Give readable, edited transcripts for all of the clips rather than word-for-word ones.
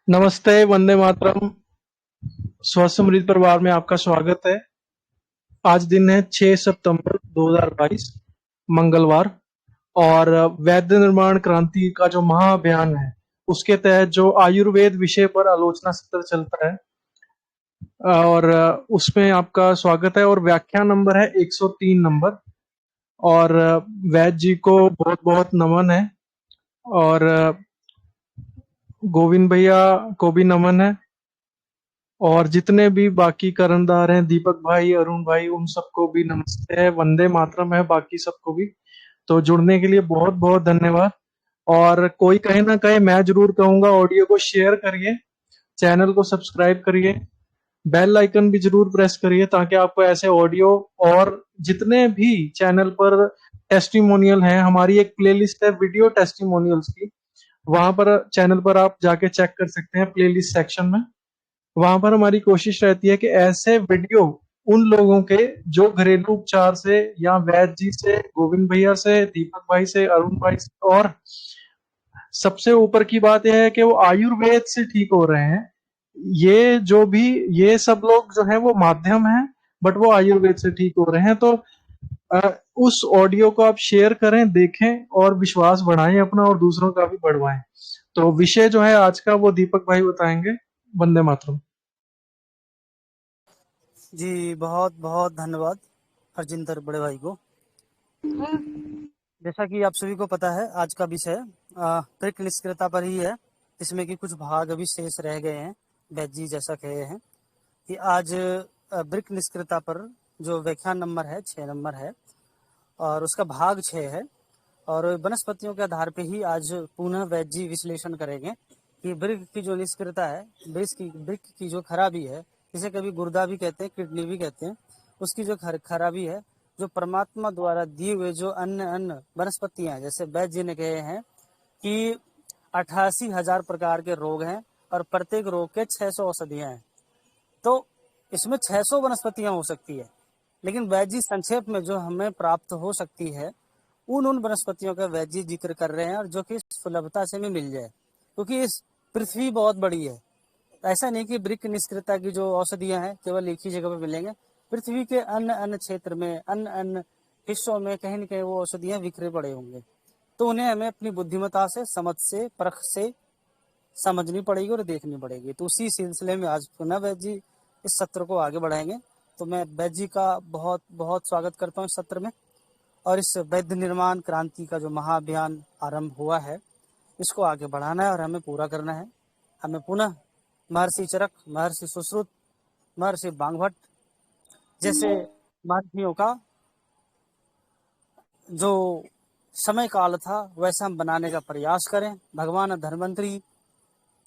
नमस्ते, वंदे मातरम। स्वस्थ समृद्ध परिवार में आपका स्वागत है। आज दिन है 6 सितंबर 2022, मंगलवार। और वैद्य निर्माण क्रांति का जो महाअभियान है, उसके तहत जो आयुर्वेद विषय पर आलोचना सत्र चलता है, और उसमें आपका स्वागत है। और व्याख्यान नंबर है 103 नंबर। और वैद्य जी को बहुत बहुत नमन है। और गोविंद भैया को भी नमन है। और जितने भी बाकी कर्णधार हैं, दीपक भाई, अरुण भाई, उन सबको भी नमस्ते है, वंदे मातरम है बाकी सबको भी। तो जुड़ने के लिए बहुत बहुत धन्यवाद। और कोई कहे ना कहे, मैं जरूर कहूंगा, ऑडियो को शेयर करिए, चैनल को सब्सक्राइब करिए, बेल आइकन भी जरूर प्रेस करिए, ताकि आपको ऐसे ऑडियो और जितने भी चैनल पर टेस्टिमोनियल हैं, हमारी एक प्लेलिस्ट है वीडियो टेस्टिमोनियल्स की, वहां पर चैनल पर आप जाके चेक कर सकते हैं प्लेलिस्ट सेक्शन में। वहां पर हमारी कोशिश रहती है कि ऐसे वीडियो उन लोगों के जो घरेलू उपचार से, या वैद्य जी से, गोविंद भैया से, दीपक भाई से, अरुण भाई से, और सबसे ऊपर की बात यह है कि वो आयुर्वेद से ठीक हो रहे हैं। ये जो भी, ये सब लोग जो है वो माध्यम है, बट वो आयुर्वेद से ठीक हो रहे हैं। तो अ, उस ऑडियो को आप शेयर करें, देखें, और विश्वास बढ़ाएं अपना, और दूसरों का भी बढ़वाएं। तो विषय जो है आज का, वो दीपक भाई बताएंगे। वंदे मातरम। जी, बहुत बहुत धन्यवाद हरजिंदर बड़े भाई को। जैसा कि आप सभी को पता है, आज का विषय त्वरित निष्क्रियता पर ही है, जिसमें कि कुछ भाग अभी शेष रह गए हैं। वैद्य जी जैसा कहे हैं कि आज वृक्क निष्क्रियता पर जो व्याख्यान नंबर है 6 नंबर है, और उसका भाग 6 है। और वनस्पतियों के आधार पे ही आज पुनः वैद्य जी विश्लेषण करेंगे कि वृक्क की जो निष्क्रियता है, वृक्क की जो खराबी है, जिसे कभी गुर्दा भी कहते हैं, किडनी भी कहते हैं, उसकी जो खराबी है, जो परमात्मा द्वारा दिए हुए जो अन्य अन्य वनस्पतियां हैं, जैसे वैद्य जी ने कहे हैं कि 88,000 प्रकार के रोग हैं और प्रत्येक रोग के 600 औषधियां हैं। तो इसमें 600 वनस्पतियां हो सकती है, लेकिन वैद्य जी संक्षेप में जो हमें प्राप्त हो सकती है, उन वनस्पतियों का वैद्य जी जिक्र कर रहे हैं, और जो कि सुलभता से भी मिल जाए, क्योंकि इस पृथ्वी बहुत बड़ी है। ऐसा नहीं कि वृक्क निष्क्रियता की जो औषधियां हैं केवल एक ही जगह पर मिलेंगे। पृथ्वी के अन्य अन्य क्षेत्र में, अन्य अन्य हिस्सों में कहीं न कहीं वो औषधियां बिखरे पड़े होंगे। तो उन्हें हमें अपनी बुद्धिमत्ता से, समझ से, परख से समझनी पड़ेगी और देखनी पड़ेगी। तो उसी सिलसिले में आज पुनः वैद्य जी इस सत्र को आगे बढ़ाएंगे। तो मैं वैद्य जी का बहुत बहुत स्वागत करता हूँ इस सत्र में। और इस वैद्य निर्माण क्रांति का जो महाअभियान आरंभ हुआ है, इसको आगे बढ़ाना है और हमें पूरा करना है। हमें पुनः महर्षि चरक, महर्षि सुश्रुत, महर्षि बांगभट्ट जैसे महर्षियों का जो समय काल था, वैसा हम बनाने का प्रयास करें। भगवान धन्वंतरी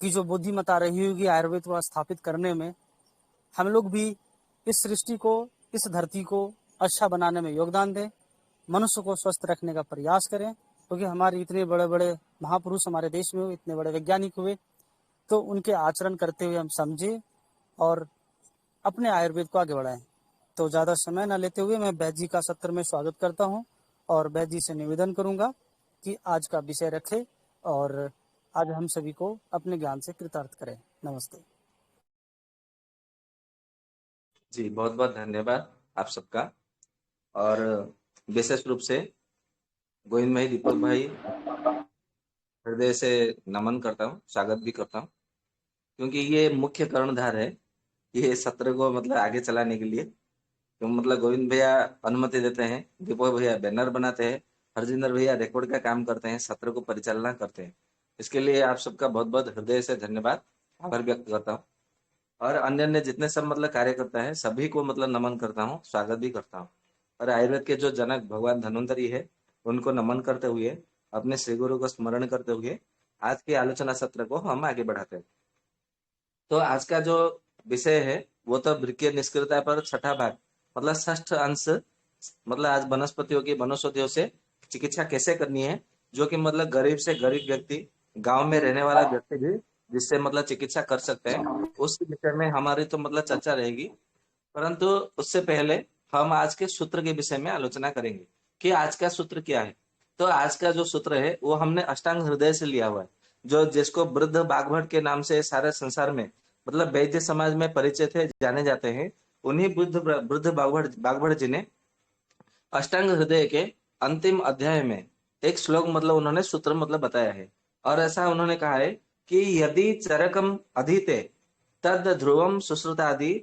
की जो बुद्धिमत्ता रही होगी आयुर्वेद को स्थापित करने में, हम लोग भी इस सृष्टि को, इस धरती को अच्छा बनाने में योगदान दें, मनुष्य को स्वस्थ रखने का प्रयास करें। क्योंकि हमारे इतने बड़े बड़े महापुरुष हमारे देश में हुए, इतने बड़े वैज्ञानिक हुए, तो उनके आचरण करते हुए हम समझें और अपने आयुर्वेद को आगे बढ़ाएं। तो ज़्यादा समय न लेते हुए मैं वैद्य जी का सत्र में स्वागत करता हूं, और वैद्य जी से निवेदन करूंगा कि आज का विषय रखें और आज हम सभी को अपने ज्ञान से कृतार्थ करें। नमस्ते। जी, बहुत बहुत धन्यवाद आप सबका। और विशेष रूप से गोविंद भाई, दीपक भाई, हृदय से नमन करता हूँ, स्वागत भी करता हूँ, क्योंकि ये मुख्य कर्णधार है ये सत्र को मतलब आगे चलाने के लिए। तो मतलब गोविंद भैया अनुमति देते हैं, दीपक भैया बैनर बनाते हैं, हरजिंदर भैया रिकॉर्ड का काम करते हैं, सत्र को परिचालना करते हैं। इसके लिए आप सबका बहुत बहुत हृदय से धन्यवाद, आभार व्यक्त करता हूँ। और अन्य अन्य जितने सब मतलब कार्यकर्ता है, सभी को मतलब नमन करता हूँ, स्वागत भी करता हूँ। और आयुर्वेद के जो जनक भगवान धन्वंतरी है, उनको नमन करते हुए, अपने श्री गुरु को स्मरण करते हुए आज के आलोचना सत्र को हम आगे बढ़ाते हैं। तो आज का जो विषय है वो तो वृक्कीय निष्क्रियता पर छठा भाग, मतलब षष्ठ अंश, मतलब आज वनस्पतियों की, वनौषधियों से चिकित्सा कैसे करनी है, जो कि मतलब गरीब से गरीब व्यक्ति, गांव में रहने वाला व्यक्ति भी जिससे मतलब चिकित्सा कर सकते हैं, उस विषय में हमारी तो मतलब चर्चा रहेगी। परंतु उससे पहले हम आज के सूत्र के विषय में आलोचना करेंगे कि आज का सूत्र क्या है। तो आज का जो सूत्र है वो हमने अष्टांग हृदय से लिया हुआ है। जो जिसको वृद्ध बागभट के नाम से सारे संसार में मतलब वैद्य समाज में परिचित है, जाने जाते हैं, उन्हीं बुद्ध वृद्ध बागभट बागभट जी ने अष्टांग हृदय के अंतिम अध्याय में एक श्लोक मतलब उन्होंने सूत्र मतलब बताया है। और ऐसा उन्होंने कहा है कि यदि चरकम अधीते तद ध्रुवम सुश्रुतादि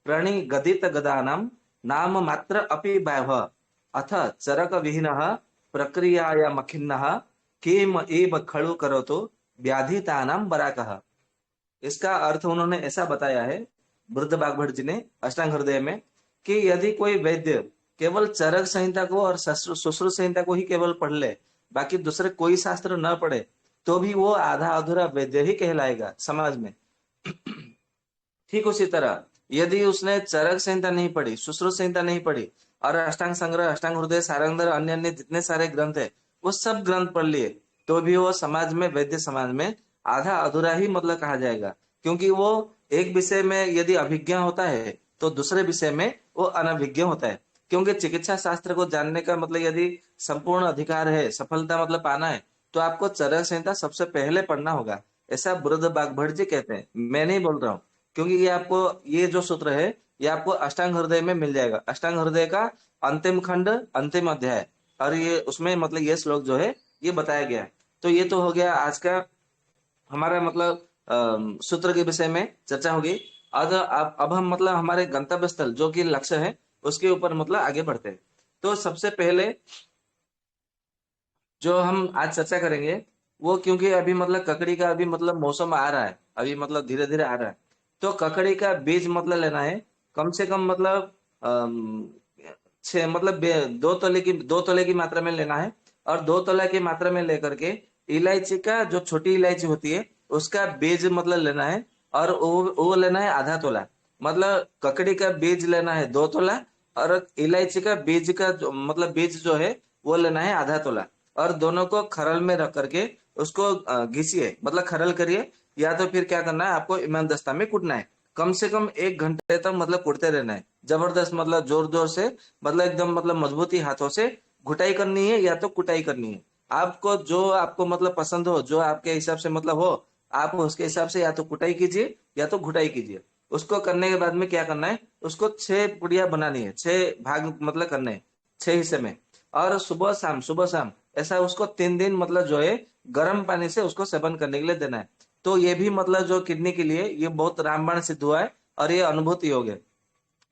प्रणिगदित गदानम नाम मात्र अपि वैभव अथ चरक विहीन प्रक्रियाया मखिन्नः किम एव खलु करोतु व्याधितानाम बराकः। इसका अर्थ उन्होंने ऐसा बताया है वृद्ध बागभट जी ने अष्टांग हृदय में कि यदि कोई वैद्य केवल चरक संहिता को और सुश्रुत संहिता को ही केवल पढ़ ले, बाकी दूसरे कोई शास्त्र न पढ़े, तो भी वो आधा अधूरा वैद्य ही कहलाएगा समाज में। ठीक उसी तरह यदि उसने चरक संहिता नहीं पढ़ी, सुश्रुत संहिता नहीं पढ़ी और अष्टांग संग्रह, अष्टांग हृदय, सारंगधर, अन्य अन्य जितने सारे ग्रंथ है वो सब ग्रंथ पढ़ लिए, तो भी वो समाज में, वैद्य समाज में आधा अधूरा ही मतलब कहा जाएगा। क्योंकि वो एक विषय में यदि अभिज्ञ होता है तो दूसरे विषय में वो अनभिज्ञ होता है। क्योंकि चिकित्सा शास्त्र को जानने का मतलब यदि संपूर्ण अधिकार है, सफलता मतलब पाना है, तो आपको चरक संहिता सबसे पहले पढ़ना होगा, ऐसा वृद्ध बागभट जी कहते हैं। मैं नहीं बोल रहा हूँ, क्योंकि ये आपको ये जो सूत्र है ये आपको अष्टांग हृदय में मिल जाएगा। अष्टांग हृदय का अंतिम खंड, अंतिम अध्याय, और ये उसमें मतलब ये श्लोक जो है ये बताया गया है। तो ये तो हो गया आज का हमारा मतलब सूत्र के विषय में चर्चा होगी। अब हम मतलब हमारे गंतव्य स्थल जो कि लक्ष्य है उसके ऊपर मतलब आगे बढ़ते हैं। तो सबसे पहले जो हम आज चर्चा करेंगे वो, क्योंकि अभी मतलब ककड़ी का अभी मतलब मौसम आ रहा है, अभी मतलब धीरे धीरे आ रहा है, तो ककड़ी का बीज मतलब लेना है कम से कम मतलब छह मतलब 2 तोले की मात्रा में लेना है। और 2 तोला की मात्रा में लेकर के इलायची का जो छोटी इलायची होती है उसका बीज मतलब लेना है, और वो लेना है आधा तोला। मतलब ककड़ी का बीज लेना है 2 तोला, और इलायची का बीज का मतलब बीज जो है वो लेना है आधा तोला। और दोनों को खरल में रख करके उसको घिसिए, मतलब खरल करिए, या तो फिर क्या करना है आपको इमामदस्ता में कूटना है। कम से कम 1 घंटे तक मतलब कूटते रहना है, जबरदस्त मतलब जोर जोर से, मतलब एकदम मतलब मजबूती हाथों से घुटाई करनी है या तो कुटाई करनी है। आपको जो आपको मतलब पसंद हो, जो आपके हिसाब से मतलब हो, आप उसके हिसाब से या तो कुटाई कीजिए या तो घुटाई कीजिए। उसको करने के बाद में क्या करना है, उसको 6 पुड़िया बनानी है, 6 भाग मतलब करने हैं, 6 हिस्से में। और सुबह शाम, सुबह शाम ऐसा उसको 3 दिन मतलब जो है गर्म पानी से उसको सेवन करने के लिए देना है। तो ये भी मतलब जो किडनी के लिए ये बहुत रामबाण सिद्ध हुआ है, और ये अनुभूति योग है।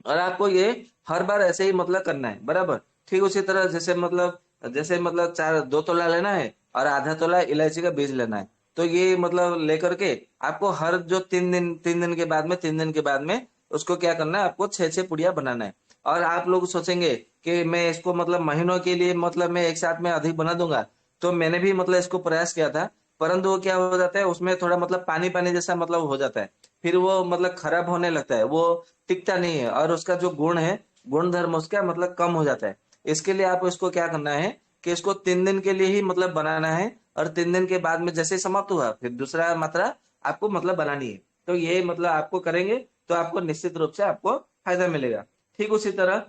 और आपको ये हर बार ऐसे ही मतलब करना है, बराबर। ठीक उसी तरह जैसे मतलब 2 तोला लेना है और आधा तोला इलायची का बीज लेना है। तो ये मतलब लेकर के आपको हर जो 3 दिन के बाद में, 3 दिन के बाद में उसको क्या करना है, आपको 6 6 पुड़िया बनाना है। और आप लोग सोचेंगे कि मैं इसको मतलब महीनों के लिए मतलब मैं एक साथ में अधिक बना दूंगा, तो मैंने भी मतलब इसको प्रयास किया था, परंतु वो क्या हो जाता है उसमें थोड़ा मतलब पानी पानी जैसा मतलब हो जाता है, फिर वो मतलब खराब होने लगता है, वो टिकता नहीं है, और उसका जो गुण है, गुण धर्म उसका मतलब कम हो जाता है। इसके लिए आप इसको क्या करना है कि इसको 3 दिन के लिए ही मतलब बनाना है, और 3 दिन के बाद में जैसे ही समाप्त हुआ फिर दूसरा मात्रा आपको मतलब बनानी है। तो ये मतलब आपको करेंगे तो आपको निश्चित रूप से आपको फायदा मिलेगा। ठीक उसी तरह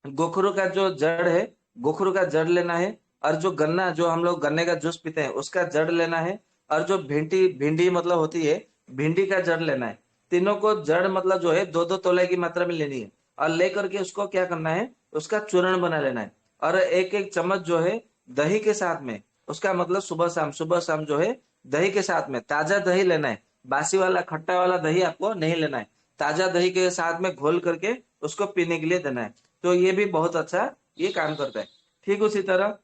गोखरू का जो जड़ है, गोखरू का जड़ लेना है, और जो गन्ना, जो हम लोग गन्ने का जूस पीते हैं उसका जड़ लेना है, और जो भिंडी भिंडी मतलब होती है, भिंडी का जड़ लेना है। तीनों को जड़ मतलब जो है 2 2 तोले की मात्रा में लेनी है, और लेकर के उसको क्या करना है, उसका चूर्ण बना लेना है। और एक एक चम्मच जो है दही के साथ में, उसका मतलब सुबह शाम जो है दही के साथ में ताजा दही लेना है। बासी वाला खट्टा वाला दही आपको नहीं लेना है, ताजा दही के साथ में घोल करके उसको पीने के लिए देना है। तो ये भी बहुत अच्छा ये काम करता है। ठीक उसी तरह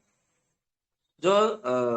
जो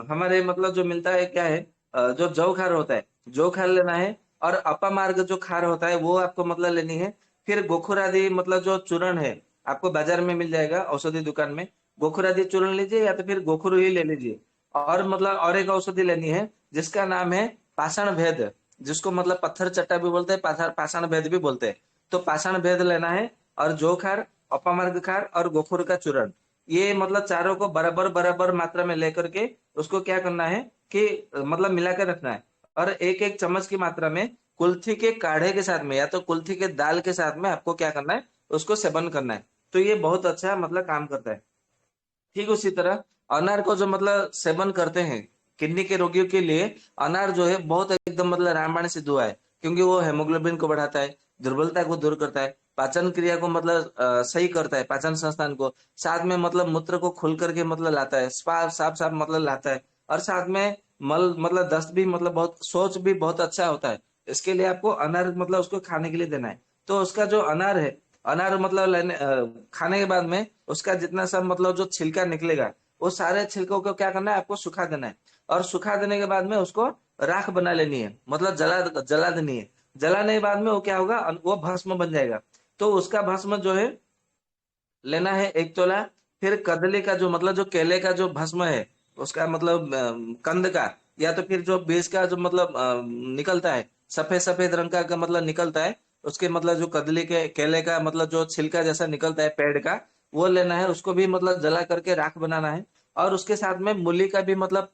हमारे मतलब जो मिलता है क्या है, जो जव खार होता है, जव खार लेना है। और अपामार्ग जो खार होता है वो आपको मतलब लेनी है। फिर गोखुर आदि मतलब जो चूर्ण है आपको बाजार में मिल जाएगा, औषधि दुकान में। गोखुर आदि चूर्ण लीजिए या तो फिर गोखुर ही ले लीजिए। और मतलब और एक औषधि लेनी है जिसका नाम है पाषाण भेद, जिसको मतलब पत्थर चट्टा भी बोलते हैं, पाषाण भेद भी बोलते हैं। तो पाषाण भेद लेना है, और जो खार, अपामार्ग खार और गोखुर का चूर्ण, ये मतलब चारों को बराबर बराबर मात्रा में लेकर के उसको क्या करना है कि मतलब मिला के रखना है। और एक एक चम्मच की मात्रा में कुल्थी के काढ़े के साथ में या तो कुल्थी के दाल के साथ में आपको क्या करना है, उसको सेवन करना है। तो ये बहुत अच्छा मतलब काम करता है। ठीक उसी तरह अनार को जो मतलब सेवन करते हैं, किडनी के रोगियों के लिए अनार जो है बहुत एकदम मतलब रामबाण सिद्ध हुआ है, क्योंकि वो हेमोग्लोबिन को बढ़ाता है, दुर्बलता को दूर करता है, पाचन क्रिया को मतलब सही करता है, पाचन संस्थान को, साथ में मतलब मूत्र को खोल करके मतलब लाता है, साफ साफ मतलब लाता है, और साथ में मल मतलब दस्त भी मतलब बहुत, सोच भी बहुत अच्छा होता है। इसके लिए आपको अनार मतलब उसको खाने के लिए देना है। तो उसका जो अनार है, अनार मतलब खाने के बाद में उसका जितना सब मतलब जो छिलका निकलेगा, वो सारे छिलकों को क्या करना है, आपको सुखा देना है। और सुखा देने के बाद में उसको राख बना लेनी है, मतलब जला जला देनी है। जलाने के बाद में वो क्या होगा, वो भस्म बन जाएगा। तो उसका भस्म जो है लेना है 1 तोला। फिर कदली का जो मतलब जो केले का जो भस्म है, उसका मतलब कंद का, या तो फिर जो बीज का जो मतलब निकलता है, सफेद सफेद रंग का मतलब निकलता है, उसके मतलब जो कदली के केले का मतलब जो छिलका जैसा निकलता है पेड़ का, वो लेना है, उसको भी मतलब जला करके राख बनाना है। और उसके साथ में मूली का भी मतलब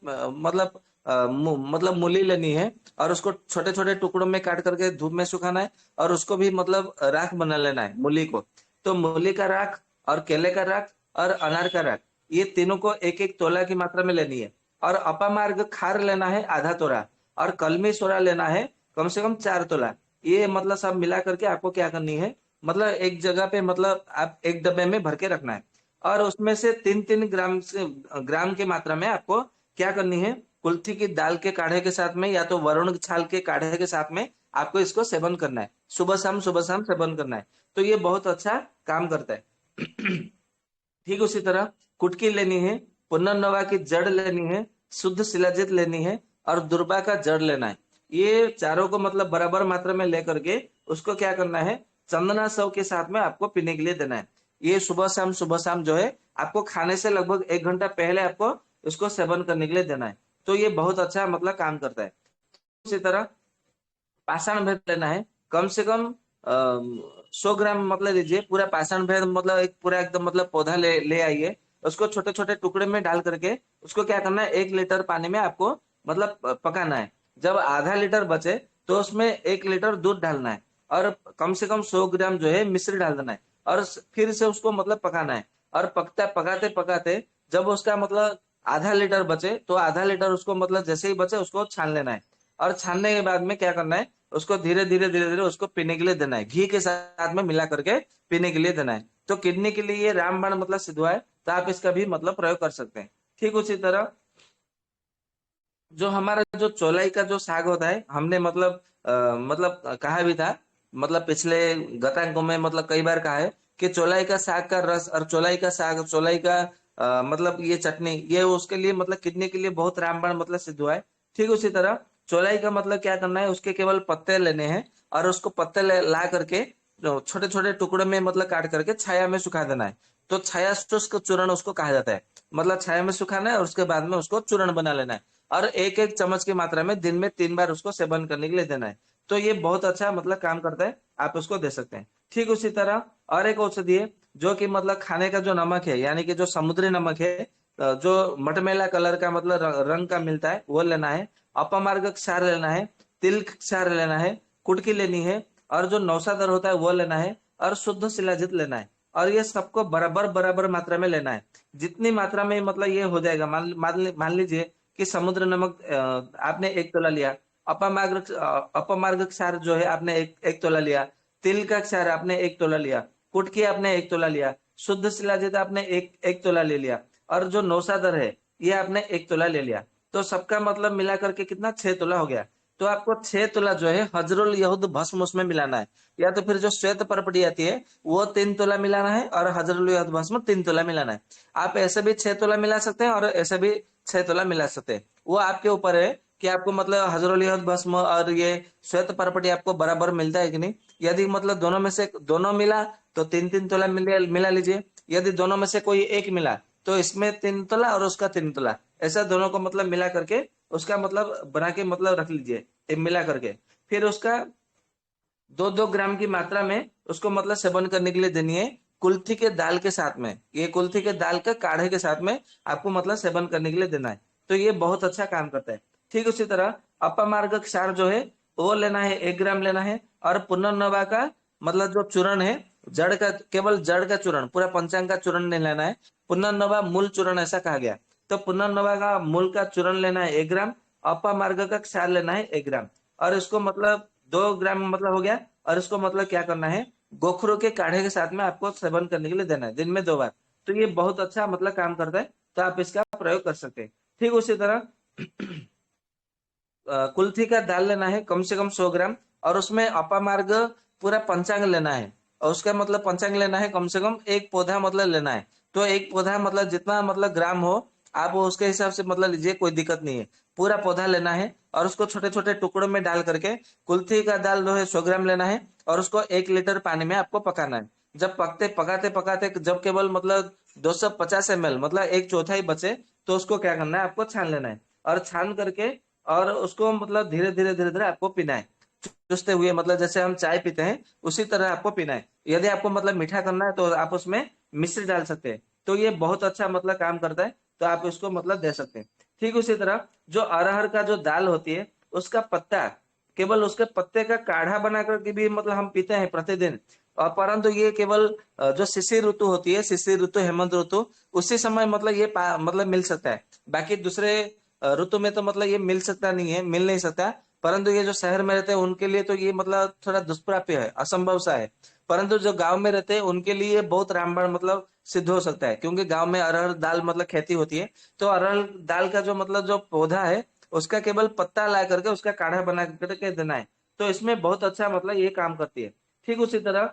मतलब मूली लेनी है, और उसको छोटे छोटे टुकड़ों में काट करके धूप में सुखाना है, और उसको भी मतलब राख बना लेना है मूली को। तो मूली का राख और केले का राख और अनार का राख, ये तीनों को 1-1 तोला की मात्रा में लेनी है। और अपामार्ग खार लेना है आधा तोला, और कलमी सोरा लेना है कम से कम 4 तोला। ये मतलब सब मिला करके आपको क्या करनी है, मतलब एक जगह पे मतलब आप एक डब्बे में भर के रखना है। और उसमें से 3-3 ग्राम की मात्रा में आपको क्या करनी है, कुल्थी की दाल के काढ़े के साथ में या तो वरुण छाल के काढ़े के साथ में आपको इसको सेवन करना है, सुबह शाम सेवन करना है। तो ये बहुत अच्छा काम करता है। ठीक उसी तरह कुटकी लेनी है, पुनर्नवा की जड़ लेनी है, शुद्ध शिलाजित लेनी है, और दुर्बा का जड़ लेना है। ये चारों को मतलब बराबर मात्रा में लेकर के उसको क्या करना है, चंदना सव के साथ में आपको पीने के लिए देना है। ये सुबह शाम जो है आपको खाने से लगभग 1 घंटा पहले आपको उसको सेवन करने के लिए देना है। तो ये बहुत अच्छा मतलब काम करता है। उसी तरह पाषाण भेद लेना है, कम से कम 100 ग्राम मतलब लीजिए पूरा पाषाण भेद, मतलब एक पूरा एकदम मतलब पौधा ले ले आइए। उसको छोटे छोटे टुकड़े में डाल करके उसको क्या करना है, 1 लीटर पानी में आपको मतलब पकाना है। जब आधा लीटर बचे तो उसमें 1 लीटर दूध डालना है, और कम से कम 100 ग्राम जो है मिश्री डाल देना है, और फिर से उसको मतलब पकाना है। और पकता पकाते पकाते जब उसका मतलब आधा लीटर बचे, तो आधा लीटर उसको मतलब जैसे ही बचे उसको छान लेना है। और छानने के बाद में क्या करना है, उसको धीरे धीरे उसको पीने के लिए देना है, घी के साथ में मिला करके पीने के लिए देना है। तो किडनी के लिए ये रामबाण मतलब सिद्ध हुआ है, तो आप इसका भी मतलब प्रयोग कर सकते हैं। ठीक उसी तरह जो हमारा जो चौलाई का जो साग होता है, हमने मतलब मतलब कहा भी था, मतलब पिछले गतांकों में मतलब कई बार कहा है कि चौलाई का साग का रस और चौलाई का साग, चौलाई का मतलब ये चटनी, ये उसके लिए मतलब किडनी के लिए बहुत रामबाण मतलब सिद्ध हुआ है। ठीक उसी तरह चौलाई का मतलब क्या करना है, उसके केवल पत्ते लेने हैं, और उसको पत्ते ला करके छोटे छोटे टुकड़े में मतलब काट करके छाया में सुखा देना है। तो छाया शुष्क चूर्ण उसको कहा जाता है, मतलब छाया में सुखाना है और उसके बाद में उसको चूर्ण बना लेना है। और 1-1 चम्मच की मात्रा में दिन में 3 बार उसको सेवन करने के लिए देना है। तो ये बहुत अच्छा मतलब काम करता है, आप उसको दे सकते हैं। ठीक उसी तरह और एक औषधि है, जो कि मतलब खाने का जो नमक है, यानी कि जो समुद्री नमक है, जो मटमैला कलर का मतलब रंग का मिलता है, वो लेना है। अपमार्ग क्षार लेना है, तिल क्षार लेना है, कुटकी लेनी है, और जो नौसादर होता है वो लेना है, और शुद्ध शिलाजित लेना है। और ये सबको बराबर बराबर मात्रा में लेना है। जितनी मात्रा में मतलब ये हो जाएगा, मान लीजिए कि समुद्र नमक आपने 1 तोला लिया, अपमार्ग क्षार जो है आपने 1 तोला लिया, तिल का क्षार आपने 1 तोला लिया, कुटकी आपने 1 तोला लिया, शुद्ध शिलाजित आपने एक एक तोला ले लिया, और जो नौसादर है ये आपने 1 तोला ले लिया। तो सबका मतलब मिला करके कितना, 6 तोला हो गया। तो आपको 6 तोला जो है हजरुल यहूद भस्म उसमें मिलाना है, या तो फिर जो श्वेत पर्पटी आती है वो 3 तोला मिलाना है, और हजरुल यहूद भस्म 3 तोला मिलाना है। आप ऐसे भी 6 तोला मिला सकते हैं और ऐसे भी 6 तोला मिला सकते हैं, वो आपके ऊपर है कि आपको मतलब हजरुल यहूद भस्म और ये श्वेत पर्पटी आपको बराबर मिलता है कि नहीं। यदि मतलब दोनों में से दोनों मिला तो 3-3 तोला मिला लीजिए। यदि दोनों में से कोई एक मिला तो इसमें 3 तोला और उसका 3 तोला, ऐसा दोनों को मतलब मिला करके उसका मतलब बना के मतलब रख लीजिए, मिला करके। फिर उसका 2-2 ग्राम की मात्रा में उसको मतलब सेवन करने के लिए देनी है, कुल्थी के दाल के साथ में। ये कुल्थी के दाल का काढ़े के साथ में आपको मतलब सेवन करने के लिए देना है। तो ये बहुत अच्छा काम करता है। ठीक उसी तरह अपमार्ग क्षार जो है वो लेना है, 1 ग्राम लेना है। और पुनर्नवा का मतलब जो चूर्ण है, केवल जड़ का चूर्ण, पूरा पंचांग का चूर्ण नहीं लेना है। पुनर्नवा मूल चूर्ण ऐसा कहा गया। तो पुनर्नवा का मूल का चूर्ण लेना है 1 ग्राम, अपामार्ग का क्षार लेना है 1 ग्राम, और इसको मतलब 2 ग्राम मतलब हो गया। और इसको मतलब क्या करना है, गोखरू के काढ़े के साथ में आपको सेवन करने के लिए देना है दिन में 2 बार। तो ये बहुत अच्छा मतलब काम करता है, तो आप इसका प्रयोग कर सकते हैं। ठीक उसी तरह कुल्थी का दाल लेना है कम से कम 100 ग्राम, और उसमें अपामार्ग पूरा पंचांग लेना है, और उसका मतलब पंचांग लेना है कम से कम एक पौधा मतलब लेना है। तो एक पौधा मतलब जितना मतलब ग्राम हो आप वो उसके हिसाब से मतलब लीजिए, कोई दिक्कत नहीं है। पूरा पौधा लेना है और उसको छोटे छोटे टुकड़ों में डाल करके कुल्थी का दाल जो है 100 ग्राम लेना है, और उसको 1 लीटर पानी में आपको पकाना है। जब पकाते पकाते जब केवल मतलब 250 ml मतलब एक चौथाई बचे, तो उसको क्या करना है, आपको छान लेना है। और छान करके और उसको मतलब धीरे धीरे आपको पीना है, चूसते हुए, मतलब जैसे हम चाय पीते हैं उसी तरह आपको पीना है। यदि आपको मतलब मीठा करना है तो आप उसमें मिश्री डाल सकते हैं, तो ये बहुत अच्छा मतलब काम करता है, तो आप इसको मतलब दे सकते हैं। ठीक उसी तरह जो अरहर का जो दाल होती है उसका पत्ता, केवल उसके पत्ते का काढ़ा बना करके भी मतलब हम पीते हैं प्रतिदिन। और परंतु ये केवल जो शिशिर ऋतु होती है, शिशिर ऋतु हेमंत ऋतु, उसी समय मतलब ये मतलब मिल सकता है। बाकी दूसरे ऋतु में तो मतलब ये मिल सकता नहीं है, मिल नहीं सकता। परंतु ये जो शहर में रहते हैं उनके लिए तो ये मतलब थोड़ा दुष्प्राप्य है, असंभव सा है। परंतु जो गांव में रहते हैं उनके लिए ये बहुत रामबाण मतलब सिद्ध हो सकता है, क्योंकि गांव में अरहर दाल मतलब खेती होती है। तो अरहर दाल का जो मतलब जो पौधा है उसका केवल पत्ता ला करके उसका काढ़ा बना करके देना है, तो इसमें बहुत अच्छा मतलब ये काम करती है। ठीक उसी तरह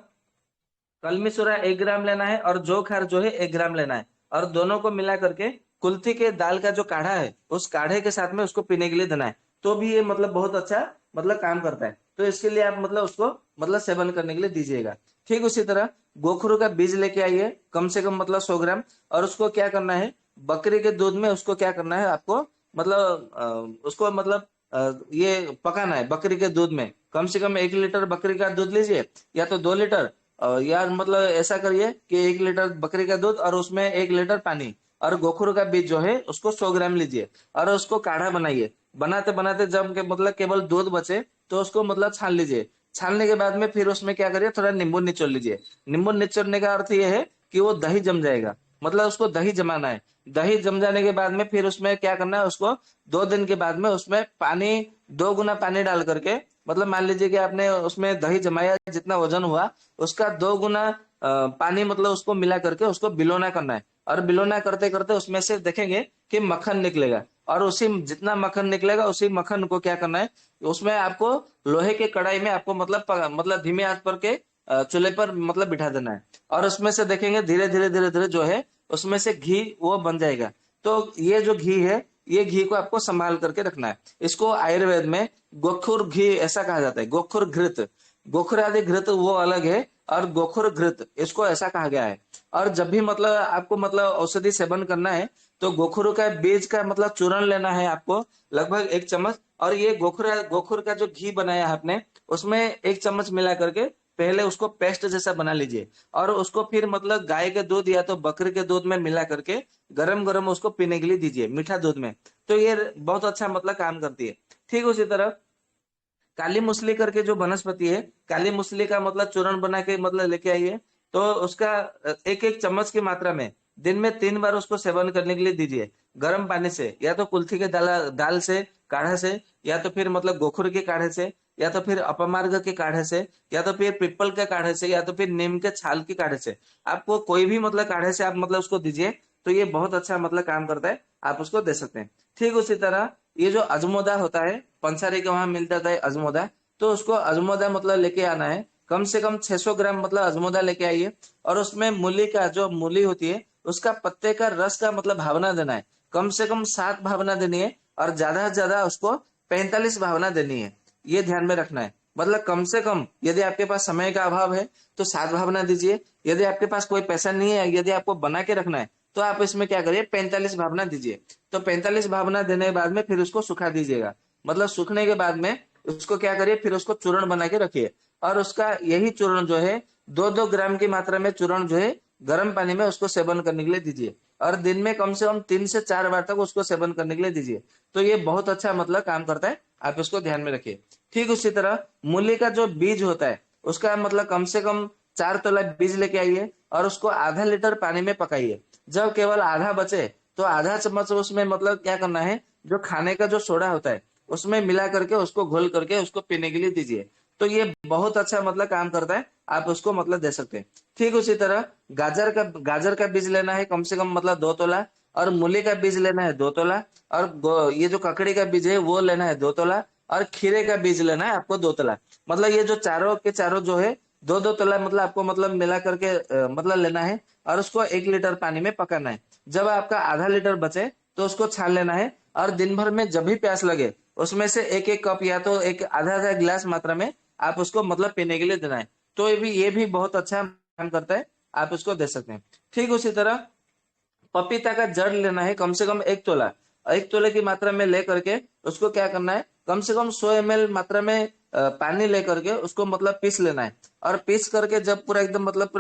कलमी सूरा 1 ग्राम लेना है, और जो खार जो है 1 ग्राम लेना है, और दोनों को मिला करके कुल्थी के दाल का जो काढ़ा है उस काढ़े के साथ में उसको पीने के लिए देना है, तो भी ये मतलब बहुत अच्छा मतलब काम करता है। तो इसके लिए आप मतलब उसको मतलब सेवन करने के लिए दीजिएगा। ठीक उसी तरह गोखरू का बीज लेके आइए कम से कम मतलब 100 ग्राम, और उसको क्या करना है, बकरी के दूध में उसको क्या करना है आपको, मतलब उसको मतलब ये पकाना है बकरी के दूध में। कम से कम 1 लीटर बकरी का दूध लीजिए, या तो 2 लीटर, यार मतलब ऐसा करिए कि 1 लीटर बकरी का दूध और उसमें 1 लीटर पानी, और गोखरू का बीज जो है उसको 100 ग्राम लीजिए, और उसको काढ़ा बनाइए। बनाते बनाते जब के मतलब केवल दूध बचे तो उसको मतलब छान लीजिए। छानने के बाद में फिर उसमें क्या करिए, थोड़ा नींबू निचोड़ लीजिए। नींबू निचोड़ने का अर्थ ये है कि वो दही जम जाएगा, मतलब उसको दही जमाना है। दही जम जाने के बाद में फिर उसमें क्या करना है, उसको 2 दिन के बाद में उसमें पानी 2 गुना पानी डाल करके, मतलब मान लीजिए कि आपने उसमें दही जमाया जितना वजन हुआ उसका 2 गुना पानी मतलब उसको मिला करके उसको बिलोना करना है। और बिलोना करते करते उसमें से देखेंगे कि मक्खन निकलेगा, और उसी जितना मक्खन निकलेगा उसी मक्खन को क्या करना है, उसमें आपको लोहे के कढ़ाई में आपको मतलब मतलब धीमे आंच पर के चूल्हे पर मतलब बिठा देना है। और उसमें से देखेंगे धीरे धीरे जो है उसमें से घी वो बन जाएगा। तो ये जो घी है, ये घी को आपको संभाल करके रखना है। इसको आयुर्वेद में गोखुर घी ऐसा कहा जाता है, गोखुर घृत। गोखुर आदि घृत वो अलग है, और गोखुर घृत इसको ऐसा कहा गया है। और जब भी मतलब आपको मतलब औषधि सेवन करना है तो गोखुर का बीज का मतलब चूर्ण लेना है आपको, लगभग 1 चम्मच। और ये गोखुर गोखुर का जो घी बनाया है आपने उसमें 1 चम्मच मिला करके पहले उसको पेस्ट जैसा बना लीजिए, और उसको फिर मतलब गाय के दूध या तो बकरी के दूध में मिला करके गरम गरम उसको पीने के लिए दीजिए, मीठा दूध में। तो ये बहुत अच्छा मतलब काम करती है। ठीक उसी तरह काली मूसली करके जो वनस्पति है, काली मूसली का मतलब चूर्ण बना के मतलब लेके आइए। तो उसका 1-1 चम्मच की मात्रा में दिन में 3 बार उसको सेवन करने के लिए दीजिए, गर्म पानी से, या तो कुल्थी के दाल दाल से काढ़े से, या तो फिर मतलब गोखुर के काढ़े से, या तो फिर अपमार्ग के काढ़े से, या तो फिर पीपल के काढ़े से, या तो फिर नीम के छाल के काढ़े से। आपको कोई भी मतलब काढ़े से आप मतलब उसको दीजिए, तो ये बहुत अच्छा मतलब काम करता है, आप उसको दे सकते हैं। ठीक उसी तरह ये जो अजमोदा होता है, पंसारी के वहां मिलता था अजमोदा, तो उसको अजमोदा मतलब लेके आना है। कम से कम 600 ग्राम मतलब अजमोदा लेके आइए, और उसमें मूली का जो मूली होती है उसका पत्ते का रस का मतलब भावना देना है। कम से कम 7 भावना देनी है, और ज्यादा से ज्यादा उसको 45 भावना देनी है। ये ध्यान में रखना है। मतलब कम से कम यदि आपके पास समय का अभाव है तो 7 भावना दीजिए, यदि आपके पास कोई पैसा नहीं है, यदि आपको बना के रखना है तो आप इसमें क्या करिए, 45 भावना दीजिए। तो 45 भावना देने के बाद में फिर उसको सुखा दीजिएगा। मतलब सूखने के बाद में उसको क्या करिए, फिर उसको चूर्ण बना के रखिए, और उसका यही चूर्ण जो है 2-2 ग्राम की मात्रा में चूर्ण जो है गर्म पानी में उसको सेवन करने के लिए दीजिए, और दिन में कम से कम 3 से 4 बार तक उसको सेवन करने के लिए दीजिए। तो ये बहुत अच्छा मतलब काम करता है, आप इसको ध्यान में रखिए। ठीक उसी तरह मूली का जो बीज होता है उसका मतलब कम से कम 4 तोला बीज लेके आइए, और उसको आधा लीटर पानी में पकाइए। जब केवल आधा बचे तो आधा चम्मच उसमें मतलब क्या करना है, जो खाने का जो सोडा होता है उसमें मिला करके उसको घोल करके उसको पीने के लिए दीजिए। तो ये बहुत अच्छा मतलब काम करता है, आप उसको मतलब दे सकते हैं। ठीक उसी तरह गाजर का बीज लेना है कम से कम मतलब 2 तोला, और मूली का बीज लेना है 2 तोला, और ये जो ककड़ी का बीज है वो लेना है 2 तोला, और खीरे का बीज लेना है आपको 2 तोला। मतलब ये जो चारों के चारों जो है 2-2 तोला मतलब आपको मतलब मिला करके मतलब लेना है, और उसको 1 लीटर पानी में पकाना है। जब आपका आधा लीटर बचे तो उसको छान लेना है, और दिन भर में जब भी प्यास लगे उसमें से एक एक कप या तो एक आधा आधा गिलास मात्रा में आप उसको मतलब पीने के लिए देना है। तो ये भी बहुत अच्छा काम करता है, आप उसको दे सकते हैं। ठीक उसी तरह पपीता का जड़ लेना है कम से कम 1 तोला। 1 तोले की मात्रा में ले करके उसको क्या करना है, कम से कम 100 ml मात्रा में पानी ले करके उसको मतलब पीस लेना है। और पीस करके जब पूरा एकदम मतलब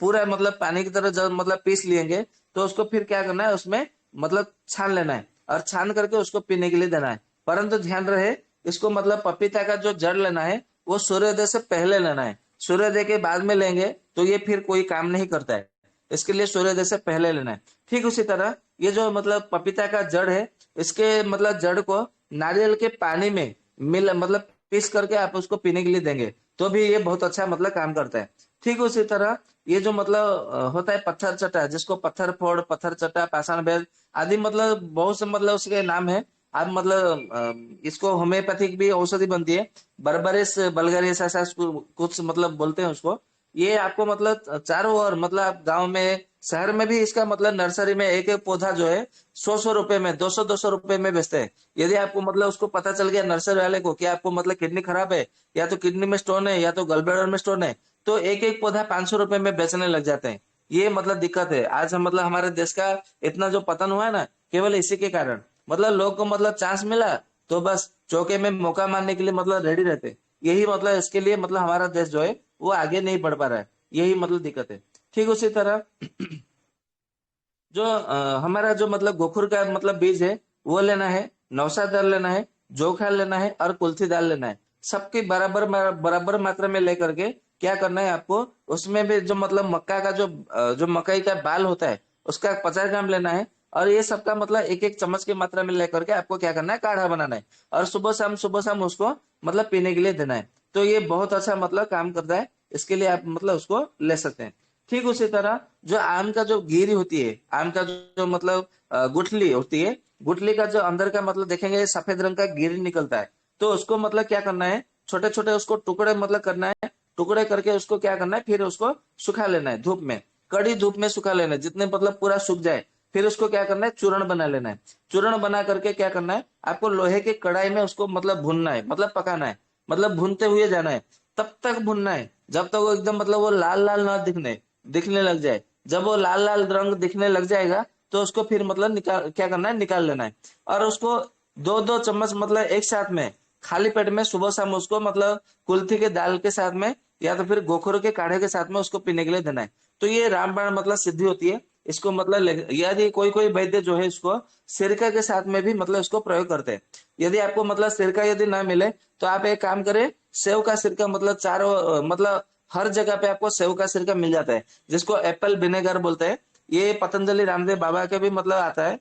पूरा मतलब पानी की तरह जब मतलब पीस लेंगे, तो उसको फिर क्या करना है, उसमें मतलब छान लेना है, और छान करके उसको पीने के लिए देना है। परंतु ध्यान रहे, इसको मतलब पपीता का जो जड़ लेना है वो सूर्योदय से पहले लेना है। सूर्योदय के बाद में लेंगे तो ये फिर कोई काम नहीं करता है, इसके लिए सूर्योदय से पहले लेना है। ठीक उसी तरह ये जो मतलब पपीता का जड़ है, इसके मतलब जड़ को नारियल के पानी में मिल मतलब पीस करके आप उसको पीने के लिए देंगे, तो भी ये बहुत अच्छा मतलब काम करता है। ठीक उसी तरह ये जो मतलब होता है पत्थर चट्टा, जिसको पत्थर फोड़, पत्थर चट्टा, पाषाण भेद आदि मतलब बहुत से मतलब उसके नाम है। आप मतलब इसको होम्योपैथिक भी औषधि बनती है, बर्बरिस बल्गारिस ऐसा कुछ मतलब बोलते हैं उसको। ये आपको मतलब चारों ओर मतलब आप गांव में शहर में भी इसका मतलब नर्सरी में एक एक पौधा जो है 100-100 रुपए में, 200-200 रुपए में बेचते हैं। यदि आपको मतलब उसको पता चल गया नर्सरी वाले को कि आपको मतलब किडनी खराब है, या तो किडनी में स्टोन है, या तो गलब्लैडर में स्टोन है, तो एक एक पौधा 500 रुपए में बेचने लग जाते हैं। ये मतलब दिक्कत है आज हम मतलब हमारे देश का इतना जो पतन हुआ है ना, केवल इसी के कारण। मतलब लोग को मतलब चांस मिला तो बस चौके में मौका मारने के लिए मतलब रेडी रहते। यही मतलब इसके लिए मतलब हमारा देश जो है वो आगे नहीं बढ़ पा रहा है, यही मतलब दिक्कत है। ठीक उसी तरह जो हमारा जो मतलब गोखुर का मतलब बीज है वो लेना है, नौसा दाल लेना है, जोखा लेना है, और कुल्थी दाल लेना है। सबकी बराबर बराबर मात्रा में लेकर के क्या करना है आपको, उसमें भी जो मतलब मक्का का जो मकई का बाल होता है उसका 50 ग्राम लेना है, और ये सबका मतलब एक एक चम्मच की मात्रा में लेकर के आपको क्या करना है, काढ़ा बनाना है, और सुबह शाम उसको मतलब पीने के लिए देना है। तो ये बहुत अच्छा मतलब काम करता है, इसके लिए आप मतलब उसको ले सकते हैं। ठीक उसी तरह जो आम का जो गिरी होती है, आम का जो मतलब गुठली होती है, गुठली का जो अंदर का मतलब देखेंगे सफेद रंग का गिरी निकलता है। तो उसको मतलब क्या करना है, छोटे छोटे उसको टुकड़े मतलब करना है, टुकड़े करके उसको क्या करना है, फिर उसको सुखा लेना है धूप में, कड़ी धूप में सुखा लेना है, जितने मतलब पूरा सूख जाए। फिर उसको क्या करना है, चूर्ण बना लेना है। चूर्ण बना करके क्या करना है, आपको लोहे की कढ़ाई में उसको मतलब भूनना है, मतलब पकाना है, मतलब भूनते हुए जाना है। तब तक भूनना है जब तक वो एकदम मतलब वो लाल लाल ना दिखने लग जाए। जब वो लाल लाल रंग दिखने लग जाएगा तो उसको फिर मतलब निकाल क्या करना है, निकाल लेना है। और उसको 2-2 चम्मच मतलब एक साथ में खाली पेट में सुबह शाम उसको मतलब कुल्थी के दाल के साथ में, या तो फिर गोखरो के काढ़े के साथ में उसको पीने के लिए देना है। तो ये रामबाण मतलब सिद्धि होती है। इसको मतलब यदि कोई कोई वैद्य जो है इसको सिरका के साथ में भी मतलब इसको प्रयोग करते हैं। यदि आपको मतलब सिरका यदि ना मिले तो आप एक काम करें, सेव का सिरका मतलब चारों मतलब हर जगह पे आपको सेव का सिरका मिल जाता है, जिसको एप्पल विनेगर बोलते हैं। ये पतंजलि रामदेव बाबा के भी मतलब आता है।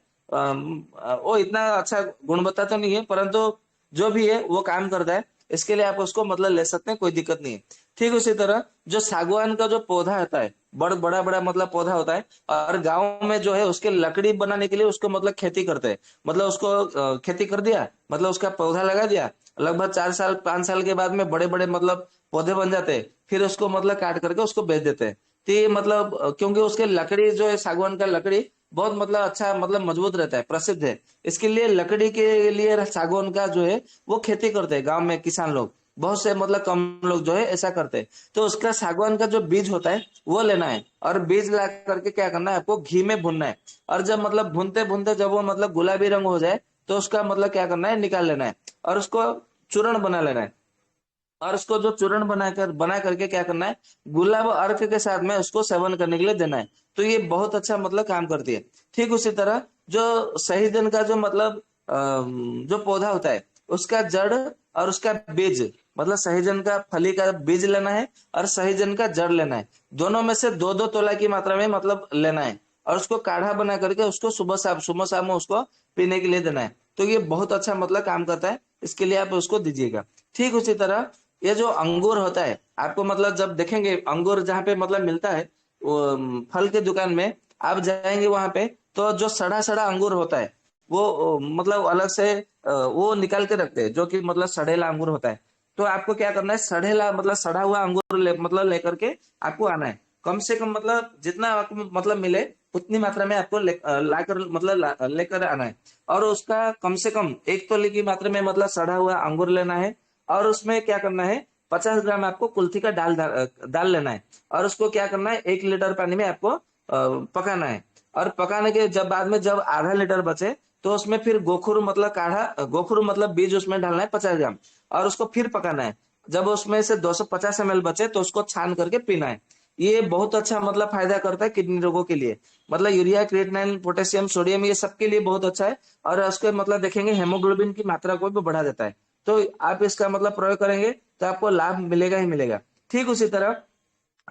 वो इतना अच्छा गुणवत्ता तो नहीं है, परंतु जो भी है वो काम करता है। इसके लिए आप उसको मतलब ले सकते हैं, कोई दिक्कत नहीं है। ठीक उसी तरह जो सागवान का जो पौधा होता है, बड़ा बड़ा मतलब पौधा होता है, और गांव में जो है उसके लकड़ी बनाने के लिए उसको मतलब खेती करते हैं। मतलब उसको खेती कर दिया, मतलब उसका पौधा लगा दिया, लगभग 4 साल 5 साल के बाद में बड़े बड़े मतलब पौधे बन जाते हैं। फिर उसको मतलब काट करके उसको बेच देते हैं। तो ये मतलब क्योंकि उसके लकड़ी जो है सागवान का लकड़ी बहुत मतलब अच्छा मतलब मजबूत रहता है, प्रसिद्ध है। इसके लिए लकड़ी के लिए सागवान का जो है वो खेती करते हैं गांव में किसान लोग। बहुत से मतलब कम लोग जो है ऐसा करते हैं। तो उसका सागवान का जो बीज होता है वो लेना है, और बीज ला करके क्या करना है, आपको घी में भूनना है। और जब मतलब भूनते भूनते जब वो मतलब गुलाबी रंग हो जाए तो उसका मतलब क्या करना है, निकाल लेना है, और उसको चूर्ण बना लेना है। और उसको जो चूर्ण बना करके क्या करना है, गुलाब अर्क के साथ में उसको सेवन करने के लिए देना है। तो ये बहुत अच्छा मतलब काम करती है। ठीक उसी तरह जो सहजन का जो मतलब जो पौधा होता है उसका जड़ और उसका बीज, मतलब सहजन का फली का बीज लेना है और सहजन का जड़ लेना है। दोनों में से 2-2 तोला की मात्रा में मतलब लेना है। और उसको काढ़ा बना करके उसको सुबह शाम उसको पीने के लिए देना है। तो ये बहुत अच्छा मतलब काम करता है, इसके लिए आप उसको दीजिएगा। ठीक उसी तरह ये जो अंगूर होता है, आपको मतलब जब देखेंगे अंगूर जहाँ पे मतलब मिलता है, वो फल के दुकान में आप जाएंगे वहां पे, तो जो सड़ा सड़ा अंगूर होता है वो मतलब अलग से वो निकाल के रखते हैं, जो कि मतलब सड़ेला अंगूर होता है। तो आपको क्या करना है, सड़ेला मतलब सड़ा हुआ अंगूर मतलब लेकर के आपको आना है। कम से कम मतलब जितना आपको मतलब मिले उतनी मात्रा में आपको लाकर मतलब लेकर आना है। और उसका कम से कम 1 तोले की मात्रा में मतलब सड़ा हुआ अंगूर लेना है। और उसमें क्या करना है, 50 ग्राम आपको कुल्थी का दाल लेना है। और उसको क्या करना है, 1 लीटर पानी में आपको पकाना है। और पकाने के जब बाद में जब आधा लीटर बचे, तो उसमें फिर गोखुर मतलब गोखुर मतलब बीज उसमें डालना है 50 ग्राम। और उसको फिर पकाना है। जब उसमें से 250 ml बचे तो उसको छान करके पीना है। ये बहुत अच्छा मतलब फायदा करता है किडनी रोगों के लिए। मतलब यूरिया, क्रिएटिनिन, पोटेशियम, सोडियम, ये सबके लिए बहुत अच्छा है। और उसके मतलब देखेंगे हेमोग्लोबिन की मात्रा को भी बढ़ा देता है। तो आप इसका मतलब प्रयोग करेंगे तो आपको लाभ मिलेगा ही मिलेगा। ठीक उसी तरह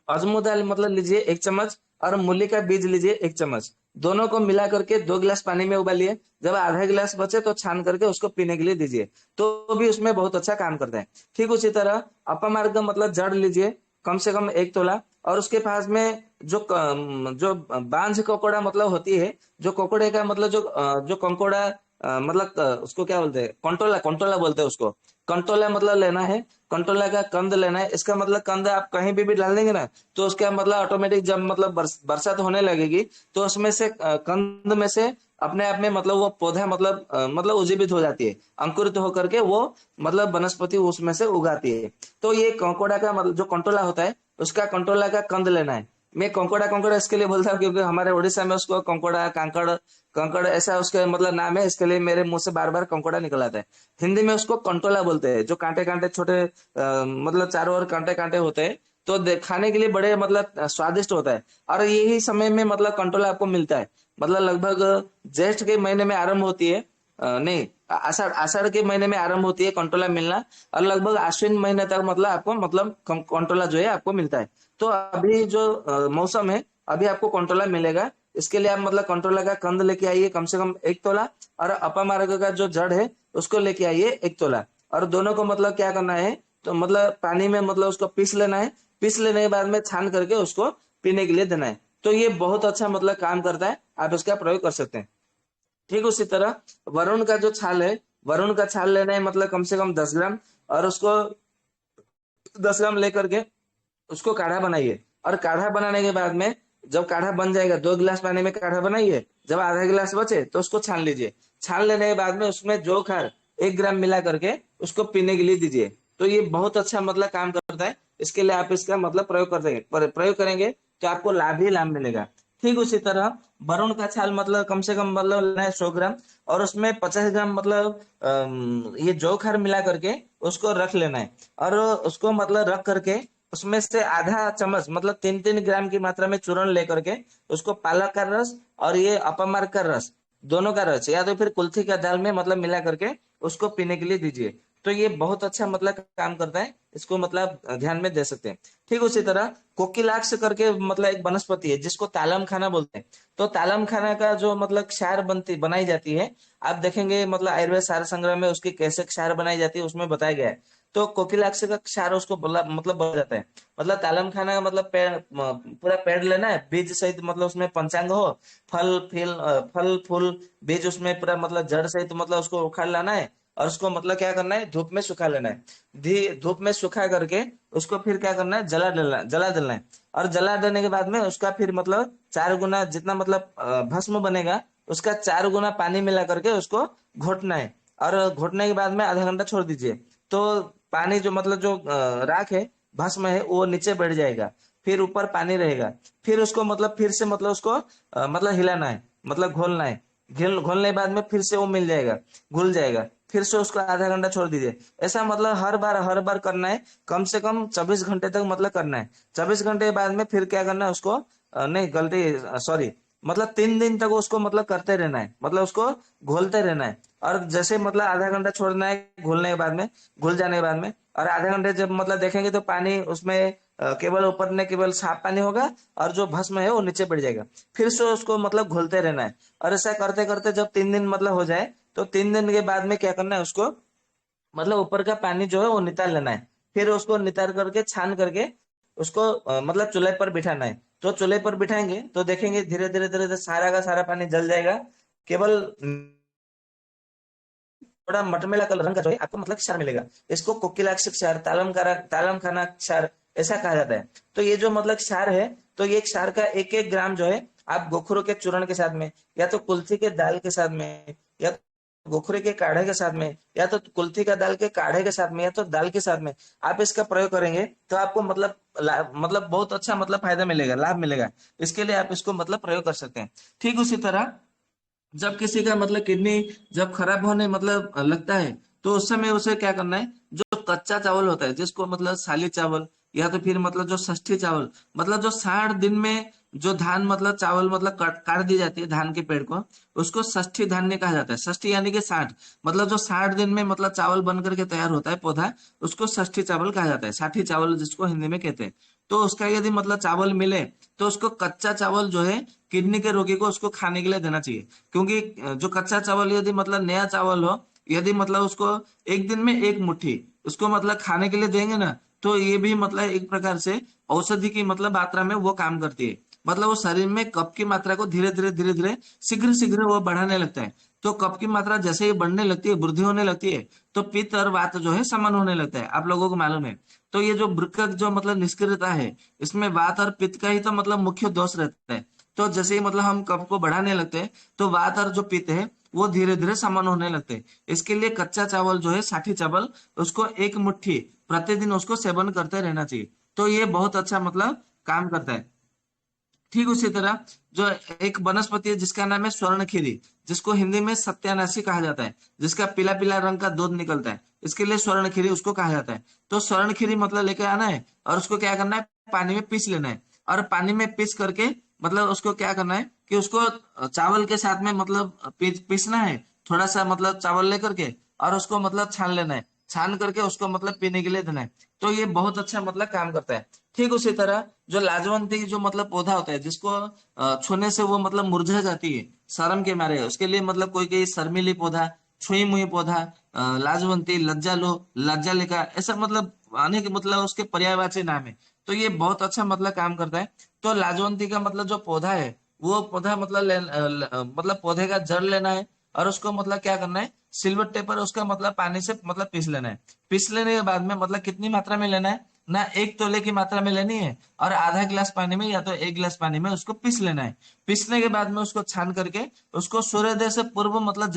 अजमो दाल मतलब लीजिए 1 चम्मच, और मूली का बीज लीजिए 1 चम्मच। दोनों को मिला करके 2 गिलास पानी में उबालिए। जब आधा गिलास बचे तो छान करके उसको पीने के लिए दीजिए, तो भी उसमें बहुत अच्छा काम करता है। ठीक उसी तरह अपमार्ग मतलब जड़ लीजिए कम से कम 1 तोला। और उसके पास में जो बांझ कोकोड़ा मतलब होती है, जो कोकोड़े का मतलब जो कंकोड़ा मतलब उसको क्या बोलते हैं, कंटोला, कंटोला बोलते हैं उसको। कंटोला मतलब लेना है। कंटोला का कंद लेना है। इसका मतलब कंद आप कहीं भी डाल देंगे ना, तो उसका मतलब ऑटोमेटिक जब मतलब बरसात होने लगेगी, तो उसमें से कंद में से अपने आप में मतलब वो पौधा मतलब उज्जीवित हो जाती है, अंकुरित होकर के वो मतलब वनस्पति उसमें से उगाती है। तो ये कंकोड़ा का मतलब जो कंटोला होता है, उसका कंटोला का कंद लेना है। मैं कंकोड़ा कंकोड़ा इसके लिए बोलता हूँ क्योंकि हमारे उड़ीसा में उसको कंकोड़ा, कांकड़, कंकड़ ऐसा उसके मतलब नाम है, इसके लिए मेरे मुंह से बार बार कंकोड़ा निकल आता है। हिंदी में उसको कंटोला बोलते हैं, जो कांटे कांटे छोटे मतलब चारों ओर कांटे कांटे होते हैं। तो खाने के लिए बड़े मतलब स्वादिष्ट होता है। और यही समय में मतलब कंटोला आपको मिलता है। मतलब लगभग ज्येष्ठ के महीने में आरंभ होती है, नहीं, आषाढ़ आषाढ़ के महीने में आरंभ होती है कंटोला मिलना। और लगभग आश्विन महीने तक मतलब आपको मतलब कंटोला जो है आपको मिलता है। तो अभी जो मौसम है, अभी आपको कंटोला मिलेगा। इसके लिए आप मतलब कंटोला का कंद लेके आइए कम से कम 1 तोला। और अपामार्ग का जो जड़ है उसको लेके आइए 1 तोला। और दोनों को मतलब क्या करना है, तो मतलब पानी में मतलब उसको पीस लेना है। पीस लेने के बाद में छान करके उसको पीने के लिए देना है। तो ये बहुत अच्छा मतलब काम करता है, आप इसका प्रयोग कर सकते हैं। ठीक उसी तरह वरुण का जो छाल है, वरुण का छाल लेना है मतलब कम से कम 10 ग्राम। और उसको 10 ग्राम लेकर के उसको काढ़ा बनाइए। और काढ़ा बनाने के बाद में जब काढ़ा बन जाएगा, 2 गिलास पानी में काढ़ा बनाइए, जब आधा गिलास बचे तो उसको छान लीजिए। छान लेने के बाद में उसमें जोखार 1 ग्राम मिला करके उसको पीने के लिए दीजिए। तो ये बहुत अच्छा मतलब काम करता है। इसके लिए आप इसका मतलब प्रयोग कर देंगे, प्रयोग करेंगे तो आपको लाभ ही लाभ मिलेगा। ठीक उसी तरह वरुण का छाल मतलब कम से कम मतलब लेना है 100 ग्राम। और उसमें 50 ग्राम मतलब ये जोखार मिला करके उसको रख लेना है। और उसको मतलब रख करके उसमें से आधा चम्मच मतलब 3-3 ग्राम की मात्रा में चूर्ण लेकर के उसको पालक का रस और ये अपमार्ग का रस, दोनों का रस या तो फिर कुल्थी का दाल में मतलब मिला करके उसको पीने के लिए दीजिए। तो ये बहुत अच्छा मतलब काम करता है, इसको मतलब ध्यान में दे सकते हैं। ठीक उसी तरह कोकिलाक्ष करके मतलब एक वनस्पति है जिसको तालम खाना बोलते हैं। तो तालम खाना का जो मतलब क्षार बनाई जाती है, आप देखेंगे मतलब आयुर्वेद सार संग्रह में उसकी कैसे क्षार बनाई जाती है उसमें बताया गया है। तो कोकिलाक्ष का क्षार उसको बोला मतलब बोला जाता है। मतलब तालम खाना का मतलब पूरा पेड़ लेना है बीज सहित, मतलब उसमें पंचांग हो, फल फूल बीज उसमें पूरा मतलब जड़ सहित मतलब उसको उखाड़ लाना है। और उसको मतलब क्या करना है, धूप में सुखा लेना है। धूप में सुखा करके उसको फिर क्या करना है, जला देना है। और जला देने के बाद में उसका फिर मतलब 4 गुना जितना मतलब भस्म बनेगा, उसका 4 गुना पानी मिला करके उसको घोटना है। और घोटने के बाद में आधा घंटा छोड़ दीजिए। तो पानी जो मतलब जो राख है, भस्म है, वो नीचे बैठ जाएगा। फिर ऊपर पानी रहेगा। फिर उसको मतलब फिर से मतलब उसको मतलब हिलाना है, मतलब घोलना है। घोलने के बाद में फिर से वो मिल जाएगा, घुल जाएगा। फिर से उसको आधा घंटा छोड़ दीजिए। ऐसा मतलब हर बार करना है। कम से कम 24 घंटे तक मतलब करना है। 24 घंटे के बाद में फिर क्या करना है उसको नहीं गलती, सॉरी, मतलब 3 दिन तक उसको मतलब करते रहना है, मतलब उसको घोलते रहना है। और जैसे मतलब आधा घंटा छोड़ना है घोलने के बाद में, घुल जाने के बाद में, और आधे घंटे जब मतलब देखेंगे तो पानी उसमें केवल ऊपर में केवल साफ पानी होगा, और जो भस्म है वो नीचे पड़ जाएगा। फिर से उसको मतलब घोलते रहना है। और ऐसा करते करते जब 3 दिन मतलब हो जाए, तो 3 दिन के बाद में क्या करना है उसको, मतलब ऊपर का पानी जो है वो नितार लेना है। फिर उसको नितार करके छान करके उसको मतलब चूल्हे पर बिठाना है। तो चूल्हे पर बिठाएंगे तो देखेंगे धीरे धीरे धीरे धीरे सारा का सारा पानी जल जाएगा। केवल थोड़ा मटमैला कलर रंग का जो है आपको मतलब क्षार मिलेगा। इसको कोकिलाक्ष क्षार, तालम खाना क्षार ऐसा कहा जाता है। तो ये जो मतलब क्षार है, तो ये क्षार का 1-1 ग्राम जो है आप गोखरू के चूर्ण के साथ में, या तो कुल्थी के दाल के साथ में, या गोखरे के काढ़े के साथ में, या तो कुल्थी का दाल के काढ़े के साथ में, या तो दाल के साथ में आप इसका प्रयोग करेंगे तो आपको मतलब मतलब बहुत अच्छा मतलब फायदा मिलेगा, लाभ मिलेगा। इसके लिए आप इसको मतलब प्रयोग कर सकते हैं। ठीक उसी तरह जब किसी का मतलब किडनी जब खराब होने मतलब लगता है, तो उस समय उसे क्या करना है, जो कच्चा चावल होता है जिसको मतलब साली चावल, या तो फिर मतलब जो षष्ठी चावल, मतलब जो 60 दिन में जो धान मतलब चावल मतलब काट दी जाती है धान के पेड़ को, उसको षष्ठी धान्य कहा जाता है। षष्ठी यानी कि 60, मतलब जो 60 दिन में मतलब चावल बन करके तैयार होता है पौधा, उसको षष्ठी चावल कहा जाता है, साठी चावल जिसको हिंदी में कहते हैं। तो उसका यदि मतलब चावल मिले, तो उसको कच्चा चावल जो है किडनी के रोगी को उसको खाने के लिए देना चाहिए। क्योंकि जो कच्चा चावल यदि मतलब नया चावल हो, यदि मतलब उसको एक दिन में एक मुट्ठी उसको मतलब खाने के लिए देंगे ना, तो ये भी मतलब एक प्रकार से औषधि की मतलब मात्रा में वो काम करती है। मतलब वो शरीर में कफ की मात्रा को धीरे धीरे शीघ्र शीघ्र वो बढ़ाने लगता है। तो कफ की मात्रा जैसे ही बढ़ने लगती है, वृद्धि होने लगती है, तो पित्त और वात जो है समन होने लगता है, आप लोगों को मालूम है। तो ये जो वृक्क जो मतलब निष्क्रियता है, इसमें वात और पित्त का ही तो मतलब मुख्य दोष रहता है। तो जैसे ही मतलब हम कफ को बढ़ाने लगते हैं, तो वात और जो पित्त है वो धीरे धीरे समन होने लगते हैं। इसके लिए कच्चा चावल जो है साठी चावल, उसको एक मुट्ठी प्रतिदिन उसको सेवन करते रहना चाहिए। तो ये बहुत अच्छा मतलब काम करता है। ठीक उसी तरह जो एक वनस्पति है जिसका नाम है स्वर्णखीरी, जिसको हिंदी में सत्यानाशी कहा जाता है, जिसका पीला पीला रंग का दूध निकलता है, इसके लिए स्वर्णखीरी उसको कहा जाता है। तो स्वर्णखीरी मतलब लेके आना है, और उसको क्या करना है, पानी में पीस लेना है। और पानी में पीस करके मतलब उसको क्या करना है कि उसको चावल के साथ में मतलब पीसना है। थोड़ा सा मतलब चावल लेकर के और उसको मतलब छान लेना है, छान करके उसको मतलब पीने के लिए देना है। तो ये बहुत अच्छा मतलब काम करता है। ठीक उसी तरह जो लाजवंती जो मतलब पौधा होता है, जिसको छूने से वो मतलब मुरझा जाती है शर्म के मारे, उसके लिए मतलब कोई कोई शर्मिली पौधा, छुई मुई पौधा, लाजवंती, लज्जालो, लज्जालिका, ऐसा मतलब अनेक मतलब उसके पर्यायवाची नाम है। तो ये बहुत अच्छा मतलब काम करता है। तो लाजवंती का मतलब जो पौधा है, वो पौधा मतलब मतलब पौधे का जड़ लेना है, और उसको मतलब क्या करना है, सिलवट्टे पर उसका मतलब पानी से मतलब पीस लेना है। पीस लेने के बाद में मतलब कितनी मात्रा में लेना है ना, 1 तोले की मात्रा में लेनी है, और आधा गिलास पानी में या तो 1 गिलास पानी में उसको पीस लेना है। पीसने के बाद में उसको छान करके उसको सूर्योदय से पूर्व मतलब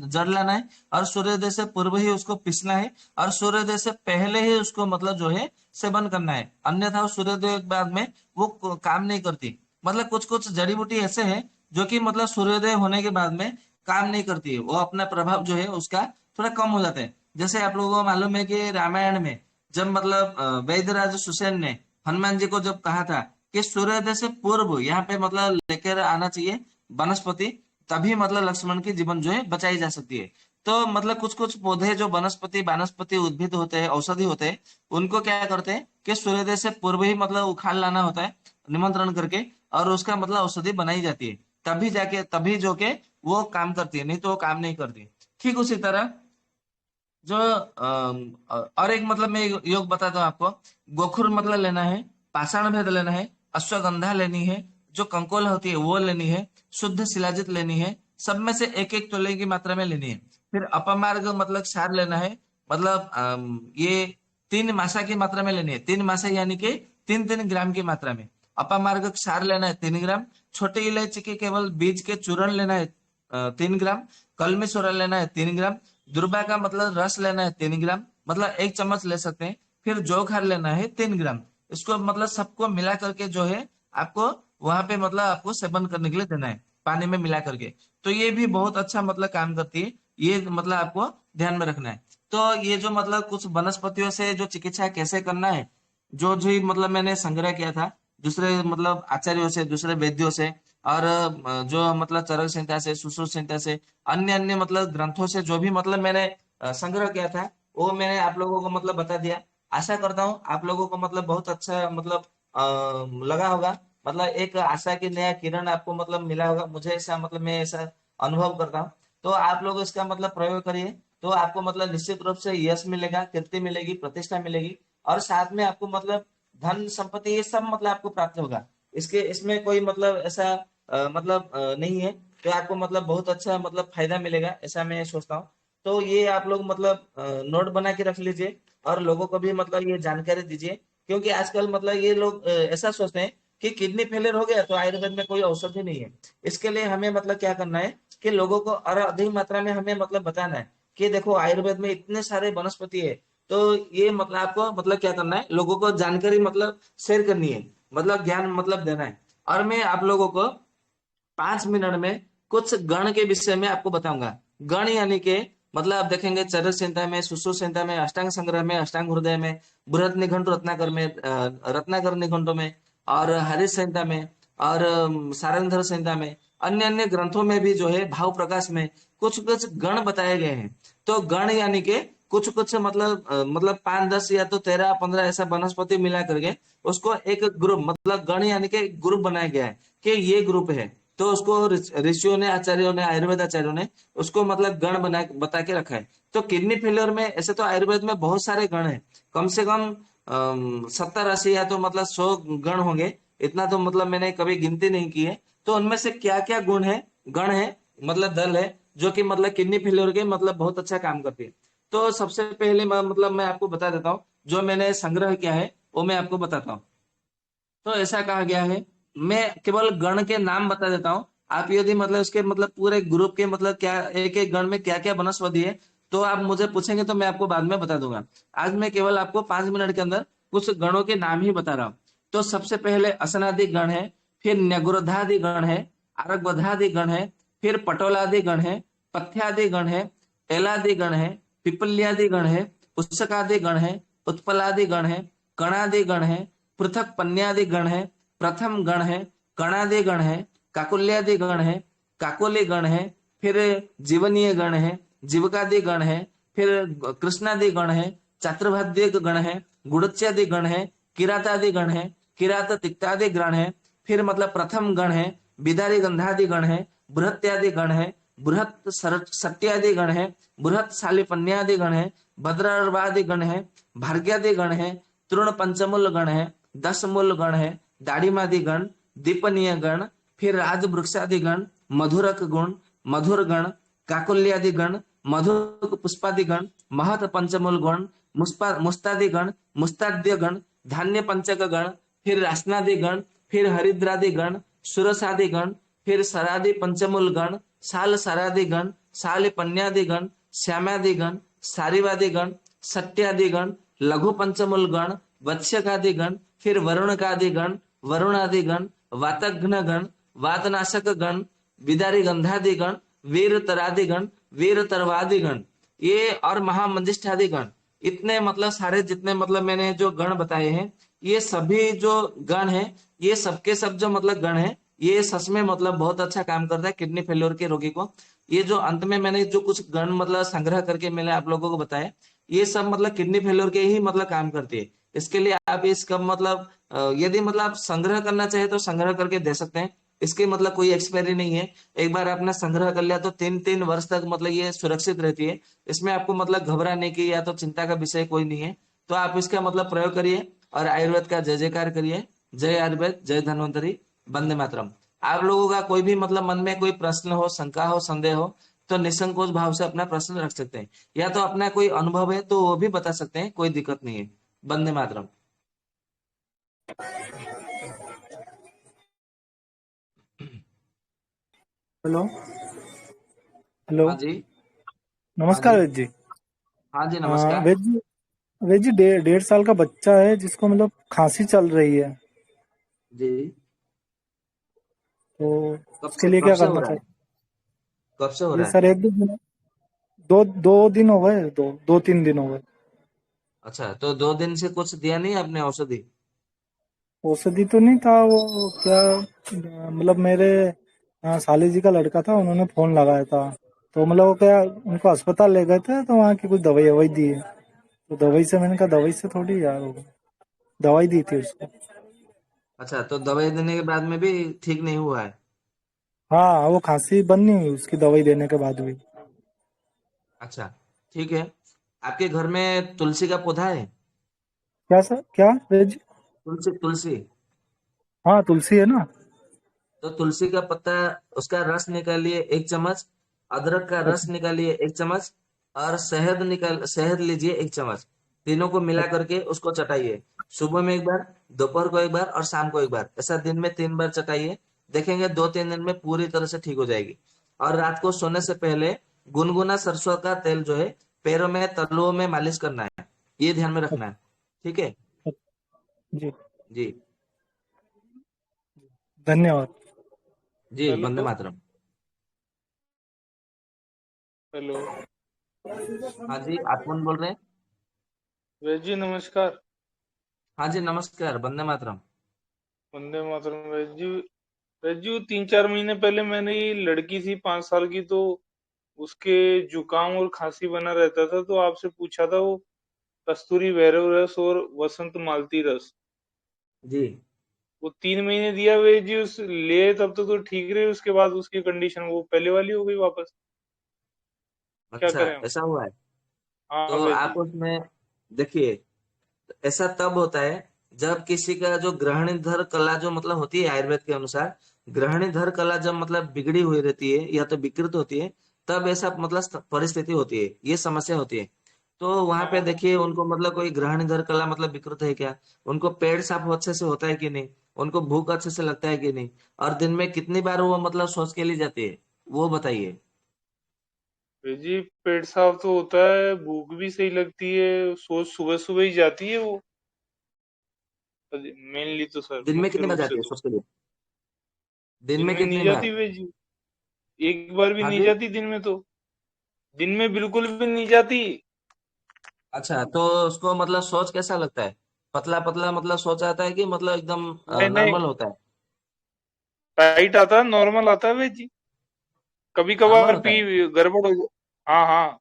जड़ लाना है, और सूर्योदय से पूर्व ही उसको पीसना है, और सूर्योदय से पहले ही उसको मतलब जो है सेवन करना है, अन्यथा वो सूर्योदय के बाद में वो काम नहीं करती। मतलब कुछ कुछ जड़ी बूटी ऐसे हैं जो कि मतलब सूर्योदय होने के बाद में काम नहीं करती है, वो अपना प्रभाव जो है उसका थोड़ा कम हो जाता है। जैसे आप लोगों को मालूम है कि रामायण में जब मतलब वैद्यराज सुसेन ने हनुमान जी को जब कहा था कि सूर्योदय से पूर्व यहाँ पे मतलब लेकर आना चाहिए वनस्पति, तभी मतलब लक्ष्मण की जीवन जो है बचाई जा सकती है। तो मतलब कुछ कुछ पौधे जो वनस्पति वानस्पति उद्भिद होते हैं, औषधि होते हैं, उनको क्या करते हैं कि सूर्योदय से पूर्व ही मतलब उखाड़ लाना होता है निमंत्रण करके, और उसका मतलब औषधि बनाई जाती है। तभी जाके तभी जो के वो काम करती है, नहीं तो वो काम नहीं करती। ठीक उसी तरह जो और एक मतलब मैं योग बताता हूँ आपको। गोखुर मतलब लेना है, पाषाण भेद लेना है, अश्वगंधा लेनी है, जो कंकोल होती है वो लेनी है, शुद्ध शिलाजित लेनी है, सब में से 1-1 तोले की मात्रा में लेनी है। फिर अपमार्ग मतलब क्षार लेना है, मतलब ये 3 मासा की मात्रा में लेनी है। 3 मासा यानी कि 3-3 ग्राम की मात्रा में। अपमार्ग क्षार लेना है 3 ग्राम। छोटी इलायची के केवल बीज के चूर्ण लेना है 3 ग्राम। कलमी सोरा लेना है 3 ग्राम। दुर्बा का मतलब रस लेना है 3 ग्राम, मतलब 1 चम्मच ले सकते हैं। फिर जोखार लेना है 3 ग्राम। इसको मतलब सबको मिला करके जो है आपको वहां पे मतलब आपको सेवन करने के लिए देना है, पानी में मिला करके। तो ये भी बहुत अच्छा मतलब काम करती है, ये मतलब आपको ध्यान में रखना है। तो ये जो मतलब कुछ वनस्पतियों से जो चिकित्सा कैसे करना है, जो जो मतलब मैंने संग्रह किया था दूसरे मतलब आचार्यों से, दूसरे वैद्यों से, और जो मतलब चरक संहिता से, सुश्रुत संहिता से, अन्य अन्य मतलब ग्रंथों से जो भी मतलब मैंने संग्रह किया था, वो मैंने आप लोगों को मतलब बता दिया। आशा करता हूँ आप लोगों को मतलब बहुत अच्छा मतलब लगा होगा। मतलब एक आशा की नया किरण आपको मतलब मिला होगा, मुझे ऐसा मतलब मैं ऐसा अनुभव करता हूँ। तो आप लोग इसका मतलब प्रयोग करिए, तो आपको मतलब निश्चित रूप से यश मिलेगा, कीर्ति मिलेगी, प्रतिष्ठा मिलेगी, और साथ में आपको मतलब धन संपत्ति ये सब मतलब आपको प्राप्त होगा। इसके इसमें कोई मतलब ऐसा मतलब नहीं है। तो आपको मतलब बहुत अच्छा मतलब फायदा मिलेगा, ऐसा मैं सोचता हूँ। तो ये आप लोग मतलब नोट बना के रख लीजिए, और लोगों को भी मतलब ये जानकारी दीजिए। क्योंकि आजकल मतलब ये लोग ऐसा सोचते हैं कि किडनी फेलियर हो गया तो आयुर्वेद में कोई औषधि नहीं है। इसके लिए हमें मतलब क्या करना है कि लोगों को और अधिक मात्रा में हमें मतलब बताना है कि देखो आयुर्वेद में इतने सारे वनस्पति है। तो ये मतलब आपको मतलब क्या करना है, लोगों को जानकारी मतलब शेयर करनी है, मतलब ज्ञान मतलब देना है। और मैं आप लोगों को 5 मिनट में कुछ गण के विषय में आपको बताऊंगा। गण यानी कि मतलब आप देखेंगे चरक संहिता में, सुश्रुत संहिता में, अष्टांग संग्रह में, अष्टांग हृदय में, बृहद निघंटु रत्नाकर में, रत्नाकर निघंटु में, और हरित संहिता में, और सारंगधर संहिता में, अन्य अन्य ग्रंथों में भी जो है भाव प्रकाश में कुछ कुछ गण बताए गए हैं। तो गण यानी कि कुछ कुछ मतलब मतलब 5 10 या तो 13 15 ऐसा वनस्पति मिला करके उसको एक ग्रुप मतलब गण यानी कि ग्रुप बनाया गया है कि ये ग्रुप है। तो उसको ऋषियों ने, आचार्यों ने, आयुर्वेद आचार्यों ने उसको मतलब गण बना बता के रखा है। तो किडनी फेलियर में ऐसे तो आयुर्वेद में बहुत सारे गण हैं, कम से कम 70 80 या तो मतलब 100 गण होंगे। इतना तो मतलब मैंने कभी गिनती नहीं की है। तो उनमें से क्या क्या गुण है, गण है, मतलब दल है, जो कि मतलब किडनी फेलियर के मतलब बहुत अच्छा काम करती है। तो सबसे पहले मतलब मैं आपको बता देता हूँ, जो मैंने संग्रह किया है वो मैं आपको बताता हूँ। तो ऐसा कहा गया है, मैं केवल गण के नाम बता देता हूँ। आप यदि मतलब उसके मतलब पूरे ग्रुप के मतलब क्या एक एक गण में क्या क्या वनस्पति है, तो आप मुझे पूछेंगे तो मैं आपको बाद में बता दूंगा। आज मैं केवल आपको 5 मिनट के अंदर कुछ गणों के नाम ही बता रहा हूँ। तो सबसे पहले असनादि गण है, फिर न्यगुरधादि गण है, आरगवधादि गण है, फिर पटोलादि गण है, पथ्यादि गण है, एलादि गण है, पिपल्यादि गण है, पुस्तकादि गण है, उत्पलादि गण है, कणादि गण है, पृथक पन्यादि गण है, प्रथम गण है, कणादि गण है, काकुल्यादि गण है, काकोली गण है, फिर जीवनीय गण है, जीवकादि गण है, फिर कृष्णादि गण है, चातुर्भाद्य गण है, गुड़च्यादि गण है, किरातादि गण है, किरात तिक्तादि गण है, फिर मतलब प्रथम गण है, बिदारी गंधादि गण है, बृहत्यादि गण है, बृहत सत्यादि गण है, बृहत शालिपन्यादि गण है, भद्रवादि गण है, भार्ग्यादि गण है, तृण पंचमूल गण है, 10 मूल गण है, दाढ़ीमादि गण, दीपनीय गण, फिर राज वृक्षादि गण, मधुरक गुण, मधुर गण, काकुल्यादि गण, मधुर पुष्पादि गण, महत पंचमूल गण, मुस्तादि गण, मुस्ताद्य गण, धान्य पंचक गण, फिर रासनादि गण, फिर हरिद्रादि गण, सुरसादि गण, फिर सरादि पंचमूल गण, साल सरादि गण, साल पन्यादि गण, श्यामादि गण, सारीवादि गण, सत्यादि गण, लघु पंचमूल गण, वत्स्यकादि गण, फिर वरुण कादि गण, वरुणादि गण, वातघ्न गण, वातनाशक गण, विदारी गंधादि गण, वीर तरादि गण, वीर तरवादि गण, ये और महामंजिष्ठादि गण। इतने मतलब सारे जितने मतलब मैंने जो गण बताए हैं, ये सभी जो गण है, ये सबके सब जो मतलब गण है, ये सच में मतलब बहुत अच्छा काम करता है किडनी फेल्योर के रोगी को। ये जो अंत में मैंने जो कुछ गण मतलब संग्रह करके मैंने आप लोगों को बताया, ये सब मतलब किडनी फेल्योर के ही मतलब काम करती है। इसके लिए आप इसका मतलब यदि मतलब आप संग्रह करना चाहे तो संग्रह करके दे सकते हैं। इसके मतलब कोई एक्सपायरी नहीं है। एक बार आपने संग्रह कर लिया तो 3 3 वर्ष तक मतलब ये सुरक्षित रहती है। इसमें आपको मतलब घबराने की या तो चिंता का विषय कोई नहीं है। तो आप इसका मतलब प्रयोग करिए और आयुर्वेद का जय जयकार करिए। जय आयुर्वेद, जय धन्वंतरी, वंदे मातरम। आप लोगों का कोई भी मतलब मन में कोई प्रश्न हो, शंका हो, संदेह हो, तो निसंकोच भाव से अपना प्रश्न रख सकते हैं, या तो अपना कोई अनुभव है तो वो भी बता सकते हैं, कोई दिक्कत नहीं है। वंदे मातरम। हेलो। हेलो। हाँ जी। हाँ नमस्कार जी। वेद जी। हाँ जी, नमस्कार। वेद जी, वेद जी 1.5 साल का बच्चा है जिसको मतलब खांसी चल रही है, जी। तो उसके लिए कब क्या से हो करना रहा है? चाहिए? कब से हो ये रहा है? सर एक दो दिन, दो दिन हो गए, 2 3 दिन हो गए। अच्छा, तो 2 दिन से कुछ दिया नहीं आपने औषधि? औषधि तो नहीं था वो, क्या मतलब मेरे साली जी का लड़का था, उन्होंने फोन लगाया था। तो मतलब वो क्या, उनको अस्पताल ले गए थे तो वहाँ की कुछ दवाई ववाई दी है। तो दवाई से मैंने कहा दवाई से थोड़ी यार होगा, दवाई दी थी उसको। अच्छा, तो दवाई देने के बाद में भी ठीक नहीं हुआ है? हाँ, वो खांसी बंद नहीं हुई उसकी दवाई देने के बाद भी। अच्छा, ठीक है। आपके घर में तुलसी का पौधा है? क्या सर, क्या वेज? तुलसी, तुलसी। हाँ, तुलसी है ना। तो तुलसी का पत्ता, उसका रस निकालिए 1 चम्मच। अदरक का रस अच्छा। निकालिए 1 चम्मच। और शहद लीजिए 1 चम्मच। तीनों को मिला अच्छा। करके उसको चटाइए। सुबह में एक बार, दोपहर को एक बार और शाम को एक बार, ऐसा दिन में 3 बार चटाइए। देखेंगे 2-3 दिन में पूरी तरह से ठीक हो जाएगी। और रात को सोने से पहले गुनगुना सरसों का तेल जो है पैरों में, तलुओं में मालिश करना है। ये ध्यान में रखना है। ठीक है? जी। जी। धन्यवाद। जी, वंदे हेलो। मातरम। हेलो। हाँ जी, आप कौन बोल रहे हैं? वैद जी नमस्कार। हाँ जी, नमस्कार, वंदे मातरम। वंदे मातरम। वैद जी 3-4 महीने पहले मैंने ये लड़की थी 5 साल की, तो उसके जुकाम और खांसी बना रहता था, तो आपसे पूछा था वो कस्तूरी भैरव रस और वसंत मालती रस, जी। वो 3 महीने दिया वैद जी, उस लिए तब तो ठीक रहे, उसके बाद उसकी कंडीशन वो पहले वाली हो गई वापस। क्या अच्छा, करें हम? ऐसा हुआ है? हाँ तो वैद आप जी। उसमें देखिए, ऐसा तब होता है जब किसी का जो ग्रहणीधर कला जो मतलब होती है आयुर्वेद के अनुसार, ग्रहणीधर कला जब मतलब बिगड़ी हुई रहती है या तो विकृत होती है, तब ऐसा मतलब परिस्थिति होती है, ये समस्या होती है। तो वहां पे हाँ देखिए, उनको मतलब कोई ग्रहणीधर कला मतलब विकृत है क्या? उनको पेट साफ अच्छे से होता है कि नहीं? उनको भूख अच्छे से लगता है कि नहीं? और दिन में कितनी बार वो मतलब शौच के लिए जाती है, वो बताइए। वैद जी, पेट साफ तो होता है, भूख भी सही लगती है, सोच सुबह सुबह ही जाती है वो, मेनली तो सर, दिन में मुख्य कितनी बार रूप से जाती है तो शौच के लिए? दिन दिन में में नहीं कितनी जाती बार? वे जी, एक बार भी हाँ नहीं जी। जाती दिन में, तो दिन में बिल्कुल भी नहीं जाती। अच्छा, तो उसको मतलब सोच कैसा लगता है? पतला पतला मतलब सोच आता है कि मतलब एकदम नहीं नहीं, नॉर्मल होता है? टाइट आता है, नॉर्मल आता है वे जी, कभी नॉर्मल कभार होता पी है? गड़बड़ हो हाँ हाँ,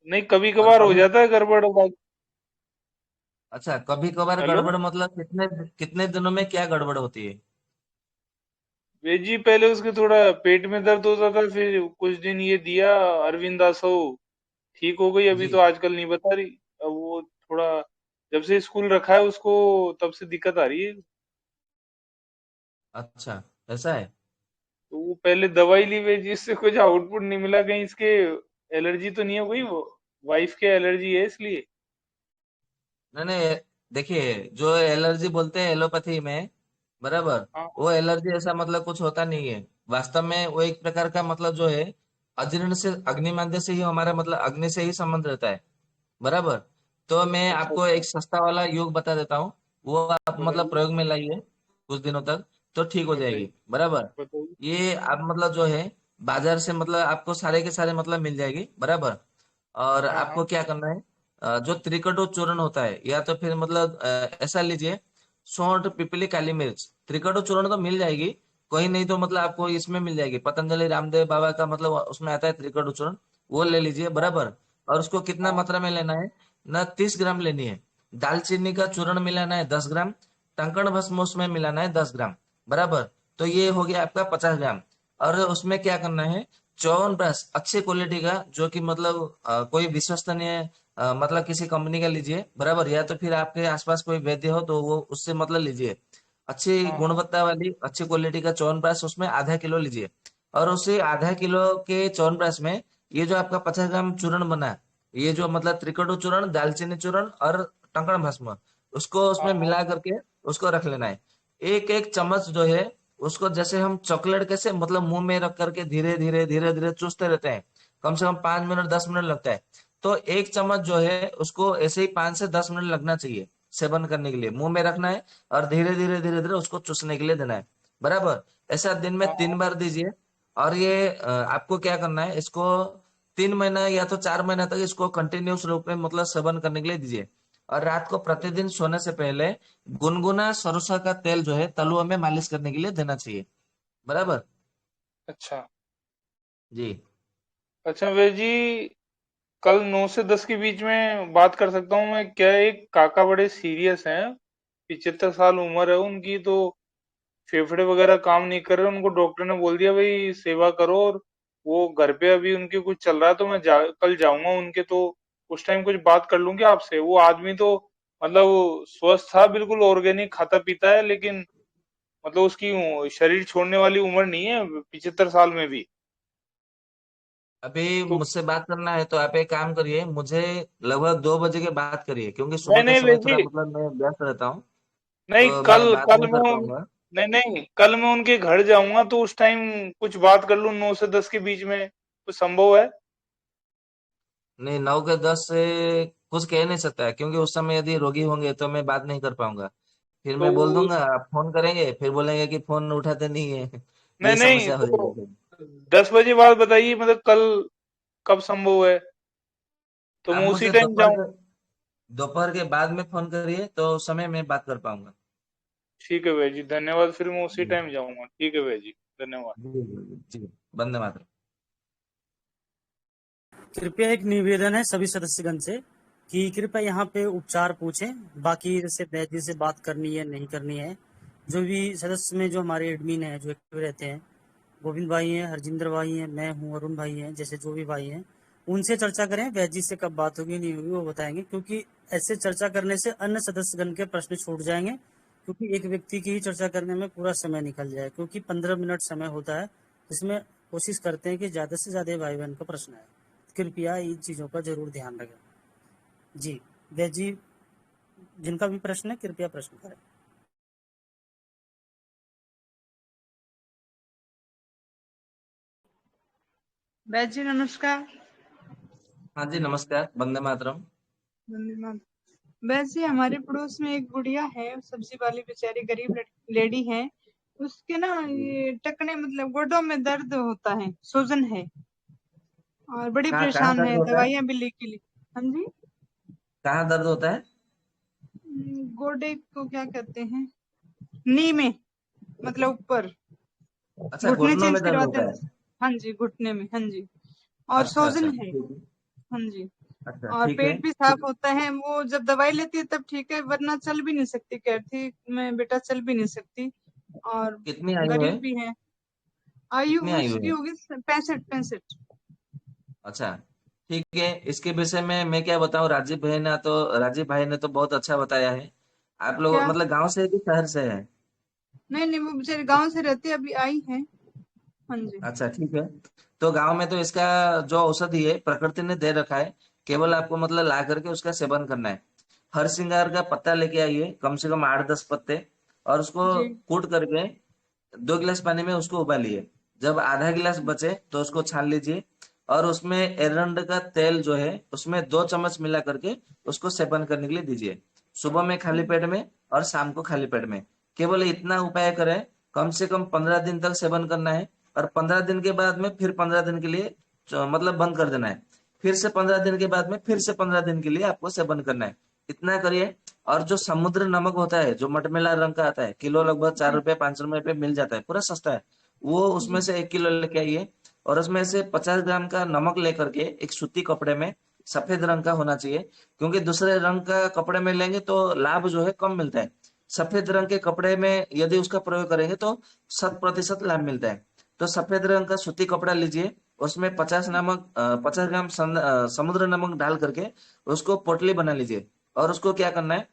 नहीं कभी और कभार हो कभी, जाता है गड़बड़ अच्छा, कभी कभार हेलो। गड़बड़ मतलब कितने कितने दिनों में क्या गड़बड़ होती है? वे जी पहले उसके थोड़ा पेट में दर्द होता था, फिर कुछ दिन ये दिया अरविंदासो, ठीक हो गई, अभी जी। तो आजकल नहीं बता रही। अब वो थोड़ा, जब से स्कूल रखा है उसको, तब से दिक्कत आ रही है। अच्छा, ऐसा है? तो वो पहले दवाई ली हुई जिससे कुछ आउटपुट नहीं मिला, कहीं इसके एलर्जी तो नहीं हो गई, वो वाइफ के एलर्जी है इसलिए। नहीं नहीं, देखिए, जो एलर्जी बोलते हैं एलोपैथी में, बराबर, हाँ वो एलर्जी ऐसा मतलब कुछ होता नहीं है। वास्तव में वो एक प्रकार का मतलब जो है, अजीर्ण से अग्निमाद्य से ही हमारा मतलब अग्नि से ही संबंध रहता है। बराबर। तो मैं अच्छा आपको अच्छा, एक सस्ता वाला योग बता देता हूँ। वो आप मतलब बताइए प्रयोग में लाइए कुछ दिनों तक, तो ठीक हो बताइए जाएगी। बराबर। बताइए। ये आप मतलब जो है, बाजार से मतलब आपको सारे के सारे मतलब मिल जाएगी। बराबर। और हाँ आपको हाँ, क्या करना है, जो त्रिकटो चूर्ण होता है, या तो फिर मतलब ऐसा लीजिए, सौंठ पिपली काली मिर्च, त्रिकटो चूर्ण तो मिल जाएगी। कोई नहीं तो मतलब आपको इसमें मिल जाएगी, पतंजलि रामदेव बाबा का मतलब उसमें आता है त्रिकटो चूर्ण, वो ले लीजिए। हाँ बराबर। और उसको कितना हाँ मात्रा में लेना है ना, 30 ग्राम लेनी है। दालचीनी का चूर्ण मिलाना है 10 ग्राम। टंकण भस्म उसमें मिलाना है 10 ग्राम। बराबर। तो ये हो गया आपका 50 ग्राम। और उसमें क्या करना है, च्यवनप्राश अच्छी क्वालिटी का, जो कि मतलब कोई विश्वसनीय मतलब किसी कंपनी का लीजिए। बराबर। या तो फिर आपके आसपास कोई वैद्य हो तो वो उससे मतलब लीजिए। अच्छी हाँ हाँ गुणवत्ता वाली अच्छी क्वालिटी का च्यवनप्राश उसमें आधा किलो लीजिए। और उसे आधा किलो के च्यवनप्राश में, ये जो आपका 50 ग्राम चूर्ण बना है, ये जो मतलब त्रिकटु चूर्ण, दालचीनी चूर्ण और टंकण भस्म, उसको हाँ उसमें हाँ मिला करके उसको रख लेना है। एक एक चम्मच जो है, उसको जैसे हम चॉकलेट कैसे मतलब मुंह में रख करके धीरे धीरे धीरे धीरे चूसते रहते हैं, कम से कम 5 मिनट 10 मिनट लगता है। तो एक चम्मच जो है उसको ऐसे ही 5 से 10 मिनट लगना चाहिए सेवन करने के लिए, मुंह में रखना है और धीरे धीरे धीरे धीरे उसको चूसने के लिए देना है। बराबर। ऐसा दिन में हाँ हाँ, 3 बार दीजिए। और ये आपको क्या करना है, इसको 3 महीना या तो 4 महीना तक इसको कंटिन्यूस रूप में मतलब सेवन करने के लिए दीजिए। और रात को प्रतिदिन सोने से पहले गुनगुना सरसों का तेल जो है तलुओं में मालिश करने के लिए देना चाहिए। बराबर। अच्छा। जी। अच्छा वैद्य जी, कल 9 से 10 के बीच में बात कर सकता हूँ मैं क्या? एक काका बड़े सीरियस हैं, 75 साल उम्र है उनकी, तो फेफड़े वगैरह काम नहीं कर रहे, उनको डॉक्टर ने बोल दिया भाई सेवा करो, और वो घर पे अभी उनके कुछ चल रहा है, तो मैं कल जाऊंगा उनके, तो उस टाइम कुछ बात कर लूंगी आपसे। वो आदमी तो मतलब स्वस्थ था बिल्कुल, ऑर्गेनिक खाता पीता है, लेकिन मतलब उसकी शरीर छोड़ने वाली उम्र नहीं है 75 साल में भी। अभी तो मुझसे बात करना है तो आप एक काम करिए, मुझे लगभग 2 बजे के बाद करिए, क्योंकि नहीं सुबह के नहीं समय वैद्य थोड़ा जी, मतलब मैं व्यस्त रहता हूँ, नहीं तो कल मैं बात कल नहीं कर मैं पाऊंगा। नहीं नहीं कल मैं उनके घर जाऊंगा, तो उस टाइम कुछ बात कर लूं 9 से 10 के बीच में, कुछ संभव है? नहीं, 9 के 10 से कुछ कह नहीं सकता है, क्योंकि उस समय यदि रोगी होंगे तो मैं बात नहीं कर पाऊंगा। फिर तो मैं बोल दूंगा, आप फोन करेंगे, फिर बोलेंगे कि फोन उठाते नहीं है। नहीं यही नहीं समस्या हो तो जाएगी फिर। 10 बजे बाद बताइए, मतलब कल कब संभव है, तो आप मैं उसी मुझे टाइम जाऊं। दोपहर के बाद में फोन करिए, तो उस समय मैं बात कर पाऊंगा। ठीक है भैया जी, धन्यवाद, फिर मैं उसी जी टाइम जाऊंगा। ठीक है भैया जी, धन्यवाद। जी जी जी। वंदे मातरम। कृपया एक निवेदन है सभी सदस्यगण से कि कृपया यहाँ पे उपचार पूछें, बाकी जैसे वैद्य से बात करनी है नहीं करनी है। जो भी सदस्य में जो हमारे एडमिन है जो एक्टिव रहते हैं, गोविंद भाई हैं, हरजिंदर भाई हैं, मैं हूँ, अरुण भाई हैं, जैसे जो भी भाई हैं, उनसे चर्चा करें। वैद्य जी से कब बात होगी नहीं होगी वो बताएंगे, क्योंकि ऐसे चर्चा करने से अन्य सदस्यगण के प्रश्न छूट जाएंगे, क्योंकि एक व्यक्ति की ही चर्चा करने में पूरा समय निकल जाए, क्योंकि 15 मिनट समय होता है, जिसमें कोशिश करते हैं कि ज्यादा से ज्यादा भाई बहन का प्रश्न है। कृपया इन चीजों का जरूर ध्यान रखें। जी, वैद्य जी, जिनका भी प्रश्न है कृपया प्रश्न करें। बैच जी नमस्कार। हाँ जी, नमस्कार, वंदे मातरम। धन्यवाद। बैच जी, हमारे पड़ोस में एक गुड़िया है, सब्जी वाली बेचारी गरीब लेडी है। उसके ना जी। ये टकने मतलब गोडों में दर्द होता है, सूजन है, और बड़ी कहाँ कहाँ परेशान दर्द है, होता है? दवाइयां भी लिखी ली। हाँ जी। कहाँ दर्द होता है? गोडे को क्या कहते हैं, नी में, मतलब ऊपर, अच्छा, घुटने घुटनों चेंज में दर्द करवाते होता हैं। है। हाँ जी, घुटने में, हाँ जी, और अच्छा सूजन अच्छा, है। ठीक है। हाँ जी, अच्छा, और ठीक है। पेट भी साफ होता है। वो जब दवाई लेती है तब ठीक है, वरना चल भी नहीं सकती, कहती मैं बेटा चल भी नहीं सकती, और कितनी आयु है? गरीब भी है। आयु कितनी आयु उसकी है? होगी 65 65। अच्छा, ठीक है। इसके विषय में मैं क्या बताऊं, राजीव भाई ने तो बहुत अच्छा बताया है। आप लोग क्या? मतलब गांव से है कि शहर से है? नहीं नहीं, वो बेचारे गांव से रहती है, अभी आई है। हाँ जी। अच्छा, ठीक है। तो गांव में तो इसका जो औषधि है प्रकृति ने दे रखा है, केवल आपको मतलब ला करके उसका सेवन करना है। हर श्रृंगार का पत्ता लेके आइए, कम से कम 8-10 पत्ते, और उसको जी कूट करके 2 गिलास पानी में उसको उबालिए। जब आधा गिलास बचे तो उसको छान लीजिए, और उसमें एरंड का तेल जो है उसमें 2 चम्मच मिला करके उसको सेवन करने के लिए दीजिए। सुबह में खाली पेट में और शाम को खाली पेट में। केवल इतना उपाय करें, कम से कम 15 दिन तक सेवन करना है। और 15 दिन के बाद में फिर 15 दिन के लिए मतलब बंद कर देना है। फिर से 15 दिन के बाद में फिर से 15 दिन के लिए आपको सेवन करना है। इतना करिए। और जो समुद्र नमक होता है, जो मटमैला रंग का आता है, किलो लगभग चार जी रुपए 5 रुपए पे मिल जाता है, पूरा सस्ता है। वो उसमें जी से 1 किलो लेके आइए। और उसमें से 50 ग्राम का नमक लेकर के एक सूती कपड़े में, सफेद रंग का होना चाहिए, क्योंकि दूसरे रंग का कपड़े में लेंगे तो लाभ जो है कम मिलता है। सफेद रंग के कपड़े में यदि उसका प्रयोग करेंगे तो 100% लाभ मिलता है। तो सफेद रंग का सूती कपड़ा लीजिए, उसमें 50 ग्राम समुद्र नमक डाल करके उसको पोटली बना लीजिए। और उसको क्या करना है,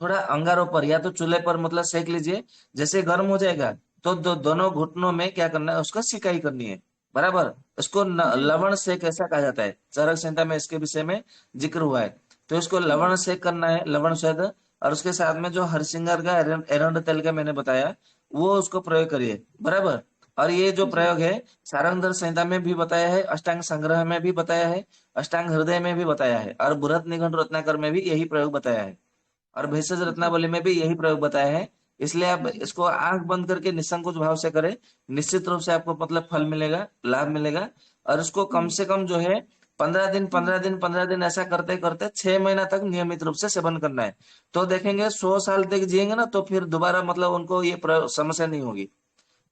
थोड़ा अंगारों पर या तो चूल्हे पर मतलब सेक लीजिए। जैसे गर्म हो जाएगा तो दोनों घुटनों में क्या करना है, उसका सिकाई करनी है। बराबर। इसको जी लवण सेक ऐसा कहा जाता है, चरक संहिता में इसके विषय में जिक्र हुआ है। तो इसको जी लवण सेक करना है, लवण शहद। और उसके साथ में जो हरसिंगार का एरंड तेल का मैंने बताया, वो उसको प्रयोग करिए। बराबर। और ये जो जी प्रयोग है, सारंगधर संहिता में भी बताया है, अष्टांग संग्रह में भी बताया है, अष्टांग हृदय में भी बताया है, और बृहत निघंट रत्नाकर में भी यही प्रयोग बताया है, और भेषज जी रत्नावली में भी यही प्रयोग बताया है। इसलिए आप जी इसको आंख बंद करके निसंकोच भाव से करें। निश्चित रूप से आपको मतलब फल मिलेगा, लाभ मिलेगा। और इसको कम जी से कम जो है 15 दिन ऐसा करते करते 6 महीना तक नियमित रूप से सेवन करना है। तो देखेंगे 100 साल तक जिएंगे ना, तो फिर दोबारा मतलब उनको ये समस्या नहीं होगी।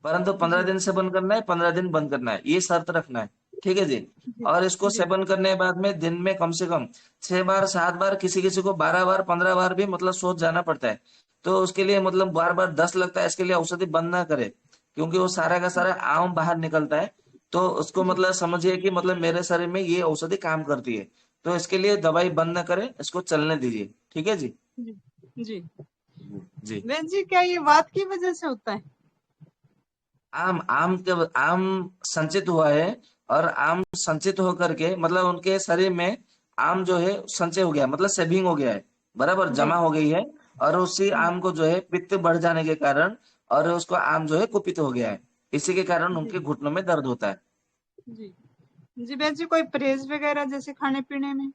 परंतु 15 दिन सेवन करना है, 15 दिन बंद करना है, ये शर्त रखना है। ठीक है जी। जी और इसको जी सेवन करने के बाद में दिन में कम से कम 6 बार 7 बार, किसी किसी को 12 बार 15 बार भी मतलब सोच जाना पड़ता है। तो उसके लिए मतलब बार बार 10 लगता है, इसके लिए औषधि बंद ना करे, क्योंकि वो सारा का सारा आम बाहर निकलता है। तो उसको जी मतलब समझिए कि मतलब मेरे शरीर में ये औषधि काम करती है। तो इसके लिए दवाई बंद ना करें, इसको चलने दीजिए। ठीक है जी। जी जी। जी। वैद्य जी, क्या ये वात की वजह से होता है? आम आम के आम संचित हुआ है, और आम संचित होकर के मतलब उनके शरीर में आम जो है संचय हो गया, मतलब सेविंग हो गया है, बराबर जी जमा हो गई है। और उसी हम्म, आम को जो है पित्त बढ़ जाने के कारण, और उसको आम जो है कुपित हो गया है, इसी के कारण जी उनके घुटनों में दर्द होता है। जी जी। वैद्य जी, कोई परहेज वगैरह जैसे खाने पीने में?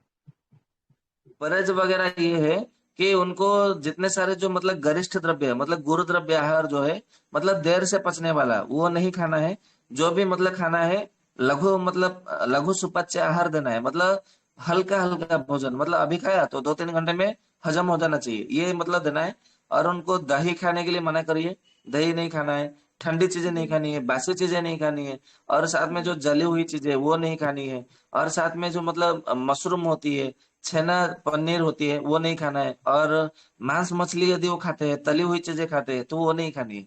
परहेज वगैरह ये है कि उनको जितने सारे जो मतलब गरिष्ठ द्रव्य है, मतलब गुरु द्रव्य आहार जो है, मतलब देर से पचने वाला वो नहीं खाना है। जो भी मतलब खाना है, लघु मतलब लघु सुपाच्य आहार देना है, मतलब हल्का हल्का भोजन, मतलब अभी खाया तो 2-3 घंटे में हजम हो जाना चाहिए, ये मतलब देना है। और उनको दही खाने के लिए मना करिए, दही नहीं खाना है। ठंडी चीजें नहीं जी खानी है, बासी चीजें नहीं खानी है। और साथ में जो जी जली हुई चीजें वो नहीं खानी है। और साथ में जो मतलब मशरूम होती है, छेना, पनीर होती है, वो नहीं खाना है। और मांस मछली यदि वो खाते हैं, तली हुई चीजें खाते हैं, तो वो नहीं खानी है।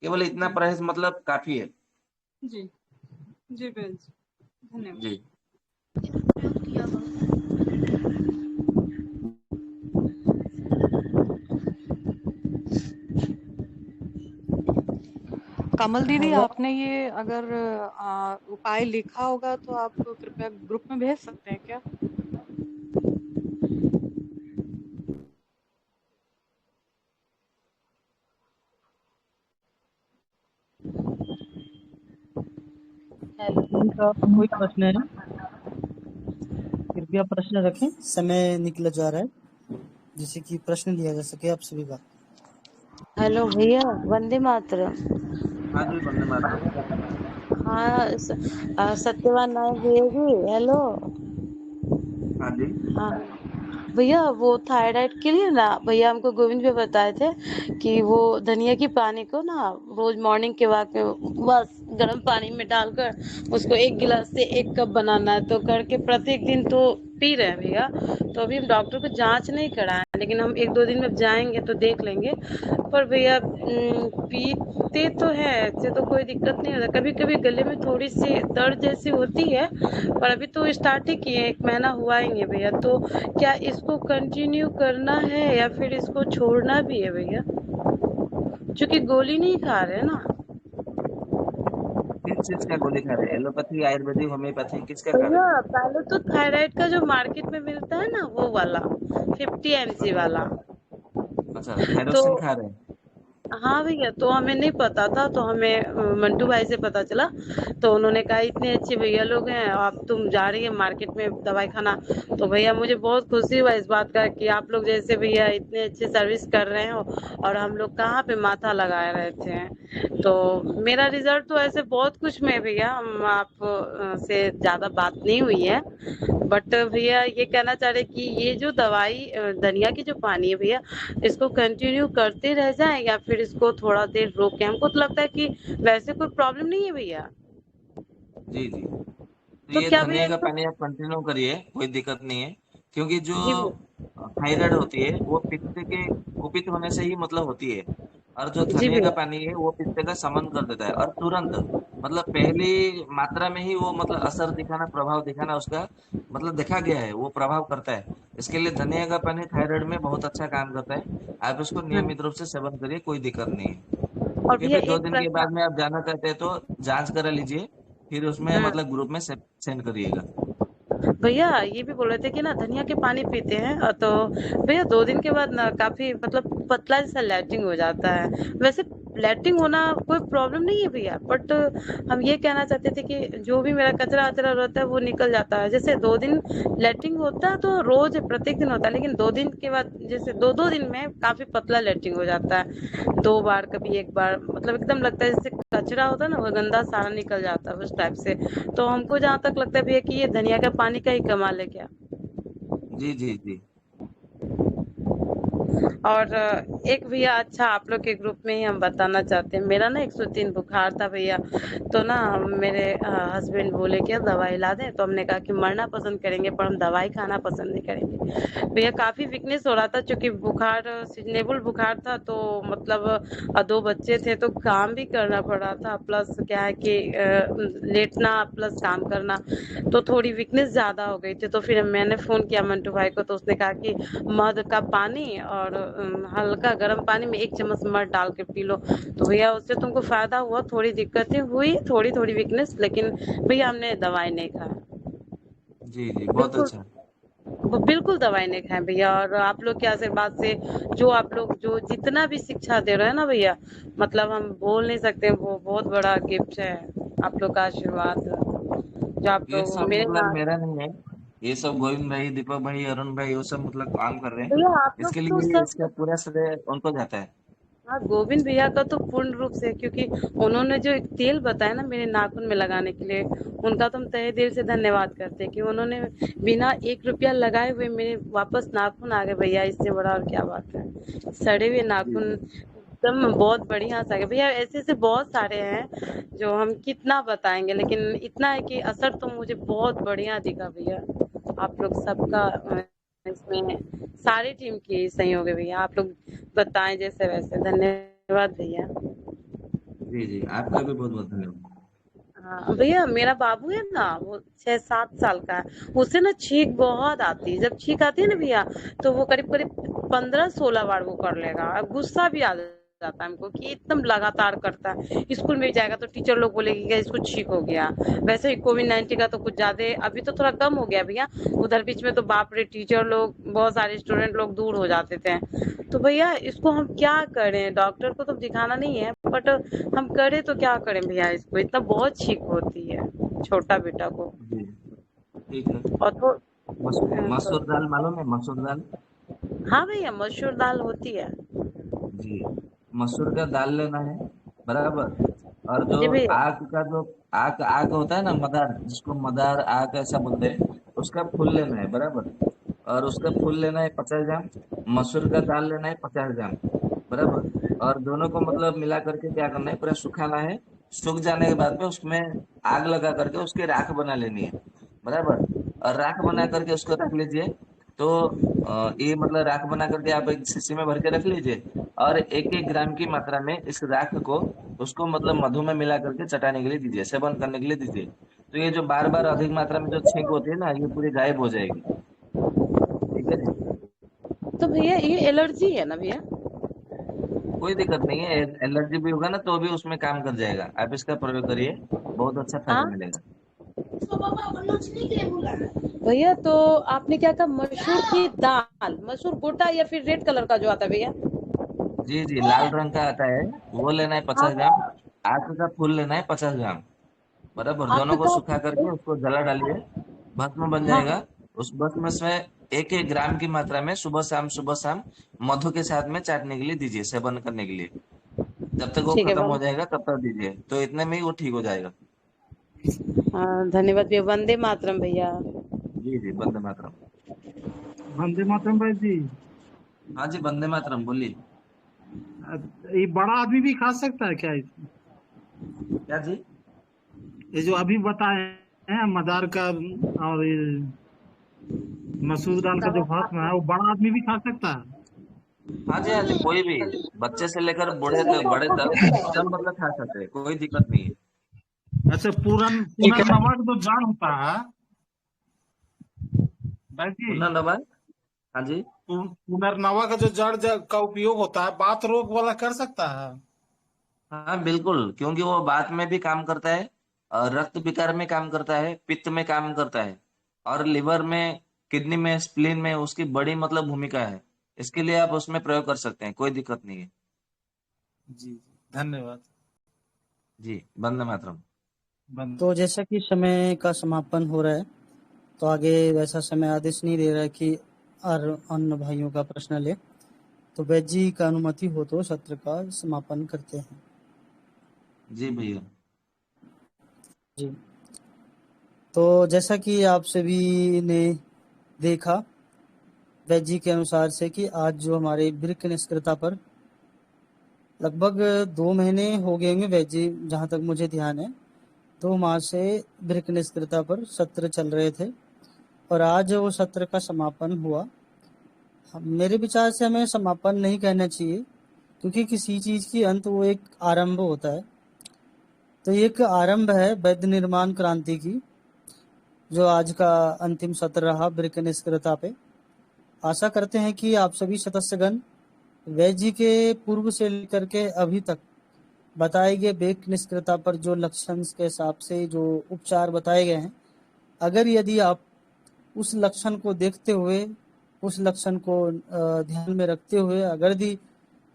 केवल इतना जी परहेज मतलब काफी है। जी जी वैद्य जी, धन्यवाद। जी। कमल दीदी, हेलो। आपने ये अगर उपाय लिखा होगा तो आप कृपया ग्रुप में भेज सकते हैं क्या? हेलो। उनका कोई प्रश्न है? कृपया प्रश्न रखें, समय निकला जा रहा है, जिससे कि प्रश्न लिया जा सके आप सभी का। हेलो भैया, वंदे मातरम। हाँ जी, वंदे मातरम। हाँ, सत्यवान नायक भैया जी, हेलो। हाँ जी। हाँ भैया, वो थायराइड के लिए ना भैया हमको गोविंद भाई बताए थे कि वो धनिया की पानी को ना रोज मॉर्निंग के वक्त में बस गर्म पानी में डालकर उसको 1 गिलास से 1 कप बनाना है, तो करके प्रत्येक दिन तो पी रहे हैं भैया। तो अभी हम डॉक्टर को जांच नहीं कराए, लेकिन हम 1-2 दिन में जाएंगे तो देख लेंगे। पर भैया पीते तो है, ऐसे तो कोई दिक्कत नहीं होता, कभी कभी गले में थोड़ी सी दर्द जैसी होती है। पर अभी तो स्टार्ट ही किए, 1 महीना हुआ ही है भैया। तो क्या इसको कंटिन्यू करना है या फिर इसको छोड़ना भी है भैया? क्योंकि गोली नहीं खा रहे हैं ना किस चीज का गोली खा रहे हैं? एलोपैथी, आयुर्वेदिक, होम्योपैथी, किसका खा रहे भैया। पहले तो थायराइड का जो मार्केट में मिलता है ना, वो वाला 50 mg हैं? वाला। अच्छा, तो थायरोसिन खा रहे हैं। हाँ भैया, तो हमें नहीं पता था, तो हमें मंटू भाई से पता चला। तो उन्होंने कहा इतने अच्छे भैया लोग हैं, आप तुम जा रही है मार्केट में दवाई खाना। तो भैया मुझे बहुत खुशी हुआ इस बात का कि आप लोग जैसे भैया इतने अच्छे सर्विस कर रहे हो, और हम लोग कहाँ पे माथा लगा रहे थे। तो मेरा रिजल्ट तो ऐसे बहुत कुछ में है भैया, हम आप से ज्यादा बात नहीं हुई है। बट भैया ये कहना चाह रहे कि ये जो दवाई धनिया की जो पानी है भैया, इसको कंटिन्यू करते रह जाएं या फिर इसको थोड़ा देर रोकें? हमको तो लगता है कि वैसे कोई प्रॉब्लम नहीं है भैया। जी जी। तो तो ये क्या भैया धनिया का इसको? पानी आप कंटिन्यू करिए, कोई दिक्कत नहीं है। क्योंकि जो जी भैया। थायराइड होती है वो पित्त के कुपित होने से ही मतलब होती है। और जो जी धनिया का भैया। पानी है वो पित्त का शमन कर देता है, और तुरंत मतलब पहली मात्रा में ही वो मतलब असर दिखाना, प्रभाव दिखाना उसका मतलब देखा गया है, वो प्रभाव करता है। इसके लिए धनिया का पानी थायराइड में बहुत अच्छा काम करता है। आप उसको हाँ। नियमित रूप से सेवन करिए, कोई दिक्कत नहीं है। और फिर भैया भी दो एक दिन के प्रश्न। बाद में आप जाना चाहते हैं तो जांच करा लीजिए, फिर उसमें हाँ मतलब ग्रुप में सेंड करिएगा। भैया, ये भी बोल रहे थे कि ना धनिया के पानी पीते हैं तो भैया 2 दिन के बाद ना काफी मतलब पतला जैसा लैट्रिन हो जाता है। वैसे लेटरिन होना कोई प्रॉब्लम नहीं है भैया, बट हम ये कहना चाहते थे कि जो भी मेरा कचरा वचरा रहता है वो निकल जाता है। जैसे 2 दिन लेटरिन होता है तो रोज प्रत्येक दिन होता है, लेकिन 2 दिन के बाद जैसे 2-2 दिन में काफी पतला लेटरिन हो जाता है, 2 बार कभी 1 बार, मतलब एकदम लगता है जैसे कचरा होता है ना वो गंदा सारा निकल जाता है उस टाइप से। तो हमको जहाँ तक लगता है भैया कि ये धनिया का पानी का ही कमाल है क्या। जी जी जी। और एक भैया अच्छा आप लोग के ग्रुप में ही हम बताना चाहते हैं, मेरा ना 103 बुखार था भैया। तो ना मेरे हस्बैंड बोले कि दवाई ला दें, तो हमने कहा कि मरना पसंद करेंगे पर हम दवाई खाना पसंद नहीं करेंगे भैया। काफी वीकनेस हो रहा था क्योंकि बुखार सीजनेबल बुखार था, तो मतलब 2 बच्चे थे तो काम भी करना पड़ रहा था, प्लस क्या है कि लेटना प्लस काम करना, तो थोड़ी वीकनेस ज्यादा हो गई थी। तो फिर मैंने फोन किया मंटू भाई को, तो उसने कहा कि मध का पानी और हल्का गर्म पानी में 1 चम्मच मध डाल के पी लो। तो भैया उससे तुमको फायदा हुआ, थोड़ी दिक्कतें हुई, थोड़ी थोड़ी वीकनेस, लेकिन भैया हमने दवाई नहीं खाया। जी जी, बहुत बिल्कुल, अच्छा। वो बिल्कुल दवाई नहीं खाए भैया। और आप लोग के आशीर्वाद से जो आप लोग जो जितना भी शिक्षा दे रहे हैं ना भैया, मतलब हम बोल नहीं सकते, वो बहुत बड़ा गिफ्ट है आप लोग का आशीर्वाद, जो आप ये लोग सब मेरे मतलब यहाँ। मेरा नहीं है, ये सब गोविंद भाई, दीपक भाई, अरुण भाई, वो सब मतलब काम कर रहे हैं। भैया आप लोग इसके तो लिए इसका सब, पूरा श्रेय उनको जाता है। हाँ गोविंद भैया का तो पूर्ण रूप से, क्योंकि उन्होंने जो एक तेल बताया ना मेरे नाखून में लगाने के लिए, उनका तो हम तहे दिल से धन्यवाद करते हैं कि उन्होंने बिना 1 रुपया लगाए हुए मेरे वापस नाखून आ गए भैया। इससे बड़ा और क्या बात है, सड़े हुए जी नाखून जी एकदम बहुत बढ़िया से आ गए भैया। ऐसे ऐसे बहुत सारे हैं जो हम कितना बताएंगे, लेकिन इतना है कि असर तो मुझे बहुत बढ़िया दिखा भैया। आप लोग सबका जी इसमें सारी टीम की सहयोग है भैया। आप लोग बताएं जैसे वैसे, धन्यवाद भैया। जी जी, आपका भी बहुत बहुत धन्यवाद। हाँ भैया, मेरा बाबू है ना वो 6-7 साल का है, उसे ना छींक बहुत आती है। जब छींक आती है ना भैया, तो वो करीब करीब 15-16 बार वो कर लेगा। गुस्सा भी आ जाता है हमको कि एकदम लगातार करता है। स्कूल में भी जाएगा तो टीचर लोग बोलेगी कि इसको छींक हो गया। वैसे ही कोविड-19 का तो कुछ ज्यादा, अभी तो थोड़ा कम हो गया भैया। उधर बीच में तो बाप रे, टीचर लोग बहुत सारे स्टूडेंट लोग दूर हो जाते थे। तो भैया इसको हम क्या करें, डॉक्टर को तो दिखाना नहीं है, बट हम करें तो क्या करें भैया, इसको इतना बहुत छींक होती है छोटा बेटा को। जी, ठीक है। और तो मसूर दाल मालूम है, मसूर दाल? हाँ भैया, मसूर दाल होती है। जी, मसूर का दाल लेना है, बराबर। और जो जी भैया। आक का जो आक आक होता है ना, मदार, जिसको मदार आक ऐसा बोलते हैं, उसका फूल लेना है, बराबर। और उसका फूल लेना है 50 ग्राम। मसूर का दाल लेना है 50 ग्राम, बराबर। और दोनों को मतलब मिला करके क्या करना है, पूरा सुखाना है। सूख जाने के बाद में उसमें आग लगा करके उसकी राख बना लेनी है, बराबर। और राख बना करके उसको रख लीजिए। तो ये मतलब राख बना करके आप एक शीशी में भर के रख लीजिए। और 1-1 ग्राम की मात्रा में इस राख को, उसको मतलब मधु में मिला करके चटाने के लिए दीजिए, सेवन करने के लिए दीजिए। तो ये जो बार बार अधिक मात्रा में जो छींक होती है ना, ये पूरी गायब हो जाएगी। ठीक है जी। तो भैया ये एलर्जी है ना भैया। कोई दिक्कत नहीं है, एलर्जी भी होगा ना तो भी उसमें काम कर जाएगा। आप इसका प्रयोग करिए, बहुत अच्छा फायदा हाँ मिलेगा। भैया, तो आपने क्या कहा, मसूर की दाल, मसूर गोटा या फिर रेड कलर का जो आता है भैया। जी जी, लाल रंग का आता है, वो लेना है हाँ 50 ग्राम। आक का फूल लेना है 50 ग्राम, बराबर। आपके दोनों को का, सुखा करके उसको जला डालिए, भस्म बन हाँ जाएगा। उस भस्म से 1-1 ग्राम की मात्रा में सुबह शाम मधु के साथ में चाटने के लिए दीजिए, सेवन करने के लिए। जब तक वो ठीक है खत्म हो भाई। जाएगा तब तक दीजिए, तो इतने में ही वो ठीक हो जाएगा। हाँ धन्यवाद भैया, वंदे मातरम भैया। जी जी, वंदे मातरम। वंदे मातरम भाई जी। हाँ जी, वंदे मातरम बोलिए। ये बड़ा आदमी भी खा सकता है क्या इसको? क्या जी? ये जो अभी बताए हैं मदार का और ये मसूर दाल का जो भस्म है, वो बड़ा आदमी भी खा सकता है? हाँ जी, हाँ जी, कोई भी, बच्चे से लेकर बड़े तक सब मतलब खा सकते हैं, कोई दिक्कत नहीं है। अच्छा, ठीक है। पुनर्नवा का जो जड़ होता है भाई जी, मुन्ना नवाज। हाँ जी। पुनर्नवा का जो का उपयोग होता है, बात रोग वाला कर सकता है? हाँ बिल्कुल, क्योंकि वो बात में भी काम करता है, और रक्त विकार में काम करता है, पित्त में काम करता है, और लिवर में, किडनी में, स्प्लीन में उसकी बड़ी मतलब भूमिका है। इसके लिए आप उसमें प्रयोग कर सकते हैं, कोई दिक्कत नहीं है। जी। धन्यवाद। जी, वंदे मातरम। तो जैसा कि समय का समापन हो रहा है, तो आगे वैसा समय आदेश नहीं दे रहा है कि और अन्य भाइयों का प्रश्न ले, तो वैद्य जी का अनुमति हो तो सत्र का समापन करते हैं। जी भैया। जी, तो जैसा कि आप सभी ने देखा वैद्य जी के अनुसार से कि आज जो हमारे वृक्क निष्क्रियता पर लगभग 2 महीने हो गए होंगे वैद्य जी, जहाँ तक मुझे ध्यान है 2 माह से वृक्क निष्क्रियता पर सत्र चल रहे थे और आज वो सत्र का समापन हुआ। मेरे विचार से हमें समापन नहीं कहना चाहिए, क्योंकि किसी चीज की अंत वो एक आरंभ होता है। तो ये एक आरंभ है वैद्य निर्माण क्रांति की, जो आज का अंतिम सत्र रहा वृक्क निष्क्रियता पे। आशा करते हैं कि आप सभी सदस्यगण वैद्य जी के पूर्व से लेकर के अभी तक बताए गए वृक्क निष्क्रियता पर जो लक्षण के हिसाब से जो उपचार बताए गए हैं, अगर यदि आप उस लक्षण को देखते हुए, उस लक्षण को ध्यान में रखते हुए अगर यदि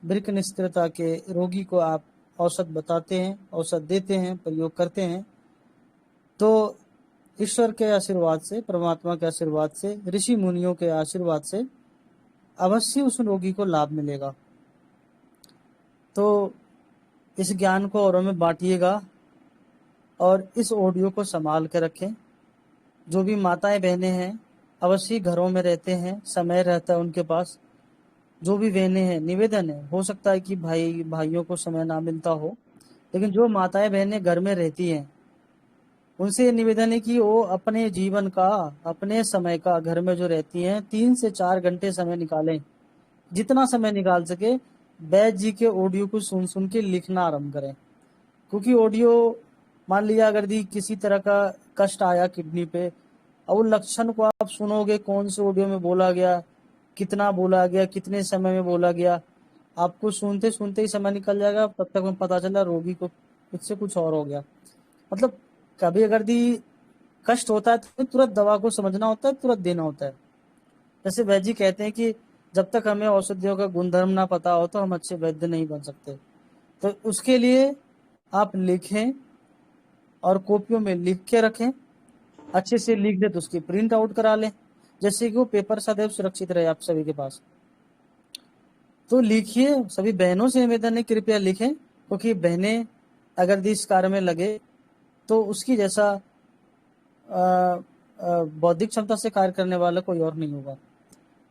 वृक्क निष्क्रियता के रोगी को आप औषध बताते हैं, औषध देते हैं, प्रयोग करते हैं, तो ईश्वर के आशीर्वाद से, परमात्मा के आशीर्वाद से, ऋषि मुनियों के आशीर्वाद से अवश्य उस रोगी को लाभ मिलेगा। तो इस ज्ञान को औरों में बांटिएगा और इस ऑडियो को संभाल के रखें। जो भी माताएं बहनें हैं अवश्य घरों में रहते हैं, समय रहता है उनके पास, जो भी बहनें हैं, निवेदन है, हो सकता है कि भाइयों को समय ना मिलता हो, लेकिन जो माताएं बहनें घर में रहती हैं उनसे निवेदन है कि वो अपने जीवन का, अपने समय का, घर में जो रहती हैं 3 से 4 घंटे समय निकालें, जितना समय निकाल सके वैद्य जी के ऑडियो को सुन सुन के लिखना आरंभ करें। क्योंकि ऑडियो, मान लिया अगर दी किसी तरह का कष्ट आया किडनी पे, और उन लक्षण को आप सुनोगे, कौन से ऑडियो में बोला गया, कितना बोला गया, कितने समय में बोला गया, आपको सुनते सुनते ही समय निकल जाएगा, तब तक में पता चला रोगी को कुछ से कुछ और हो गया। मतलब कभी अगर दी कष्ट होता है तो तुरंत दवा को समझना होता है, तुरंत देना होता है। जैसे वैद्य जी कहते हैं कि जब तक हमें औषधियों का गुणधर्म ना पता हो तो हम अच्छे वैद्य नहीं बन सकते। तो उसके लिए आप लिखें और कॉपियों में लिख के रखें, अच्छे से लिख दे तो उसकी प्रिंट आउट करा लें, जैसे कि वो पेपर सदैव सुरक्षित रहे आप सभी के पास। तो लिखिए, सभी बहनों से निवेदन है कृपया लिखें, क्योंकि बहनें अगर इस कार्य में लगे तो उसकी जैसा बौद्धिक क्षमता से कार्य करने वाला कोई और नहीं होगा।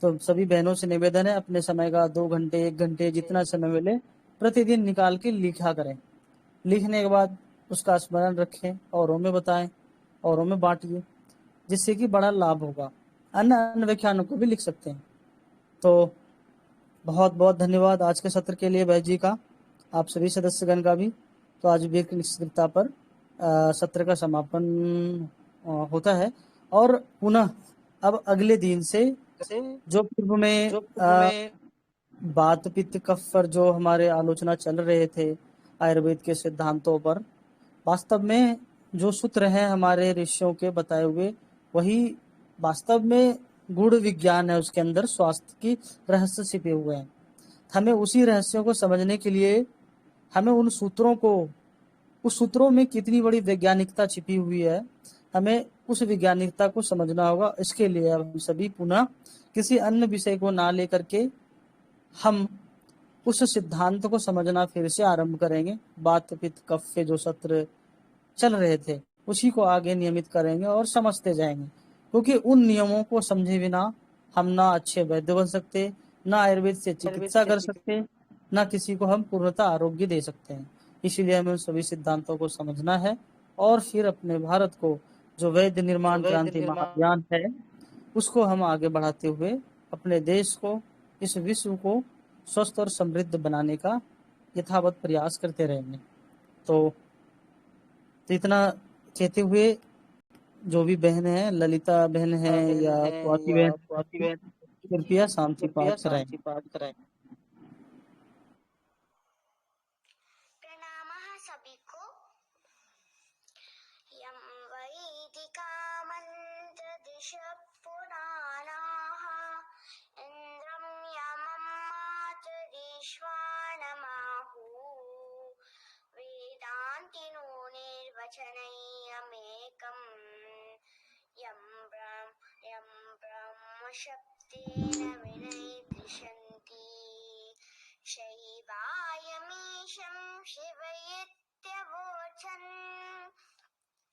तो सभी बहनों से निवेदन है अपने समय का 2 घंटे, 1 घंटे, जितना समय मिले प्रतिदिन निकाल के लिखा करें। लिखने के बाद उसका स्मरण रखें, औरों में बताएं, औरों में बांटिए, जिससे कि बड़ा लाभ होगा। अन्य व्याख्यानों को भी लिख सकते हैं। तो बहुत बहुत धन्यवाद आज के सत्र के लिए वैद्य जी का, आप सभी सदस्यगण का भी। तो आज वृक्क निष्क्रियता पर सत्र का समापन होता है और पुनः अब अगले दिन से जो पूर्व में बात पित्त कफ पर जो हमारे आलोचना चल रहे थे आयुर्वेद के सिद्धांतों पर, वास्तव में जो सूत्र हैं हमारे ऋषियों के बताए हुए, वही वास्तव में गूढ़ विज्ञान है, उसके अंदर स्वास्थ्य की रहस्य छिपे हुए हैं। हमें उसी रहस्यों को समझने के लिए हमें उन सूत्रों को, उस सूत्रों में कितनी बड़ी वैज्ञानिकता छिपी हुई है, हमें उस वैज्ञानिकता को समझना होगा। इसके लिए अब हम सभी पुनः किसी अन्य विषय को ना लेकर के हम उस सिद्धांत को समझना फिर से आरंभ करेंगे। बात पित्त कफ के जो सत्र चल रहे थे उसी को आगे नियमित करेंगे और समझते जाएंगे, क्योंकि उन नियमों को समझे बिना हम ना अच्छे वैद्य बन सकते, ना आयुर्वेद से चिकित्सा कर सकते, ना किसी को हम पूर्णतः आरोग्य दे सकते हैं। इसीलिए हमें सभी सिद्धांतों को समझना है और फिर अपने भारत को, जो वैद्य निर्माण क्रांति महाअभियान है, उसको हम आगे बढ़ाते हुए अपने देश को, इस विश्व को स्वस्थ और समृद्ध बनाने का यथावत प्रयास करते रहेंगे। तो इतना कहते हुए जो भी बहन है, ललिता बहन है या स्वाति बहन, कृपया शांति पाठ कराएं। प्रणामः सभी को। यं वैदिका मन्त्रदिशः पुराणाः इन्द्रं यमं मातरिश्वानमाहुः शब्देन विनैतिशन्ति शैवायमीशं शिवयत्यवोचन्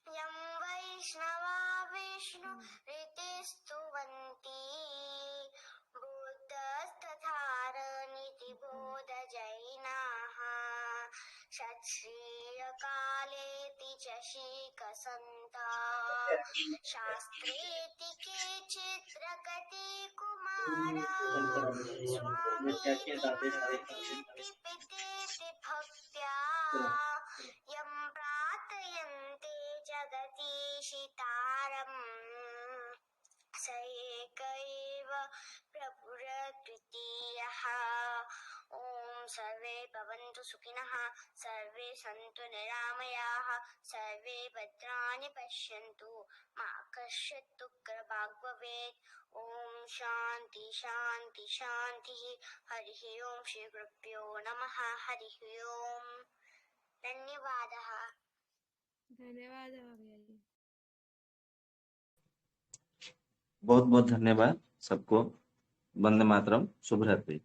यं वैष्णवा विष्णुरिति स्तुवन्ति बुद्धस्तथारनिति बोधजैनाः षट्श्रीयकालेति च शीकसन्ताः शास्त्रेति केचित् प्रगतिकुमारा स्वामीति मातीति पितेति भक्त्या यं प्रार्थयन्ते जगतीशितारम् स एक एव प्रभुरद्वितीयः ॐ सर्वे भवन्तु सुखिनः सर्वे सन्तु निरामयाः सर्वे भद्राणि पश्यन्तु मा कश्चित् दुःखभाग् भवेत् ॐ शान्ति शान्ति शान्तिः हरिः ओं श्री गुरुभ्यो नमः हरिः ओं धन्यवादः धन्यवादः भैया जी। बहुत बहुत धन्यवाद सबको। वंदे मातरम। शुभ रात्रि।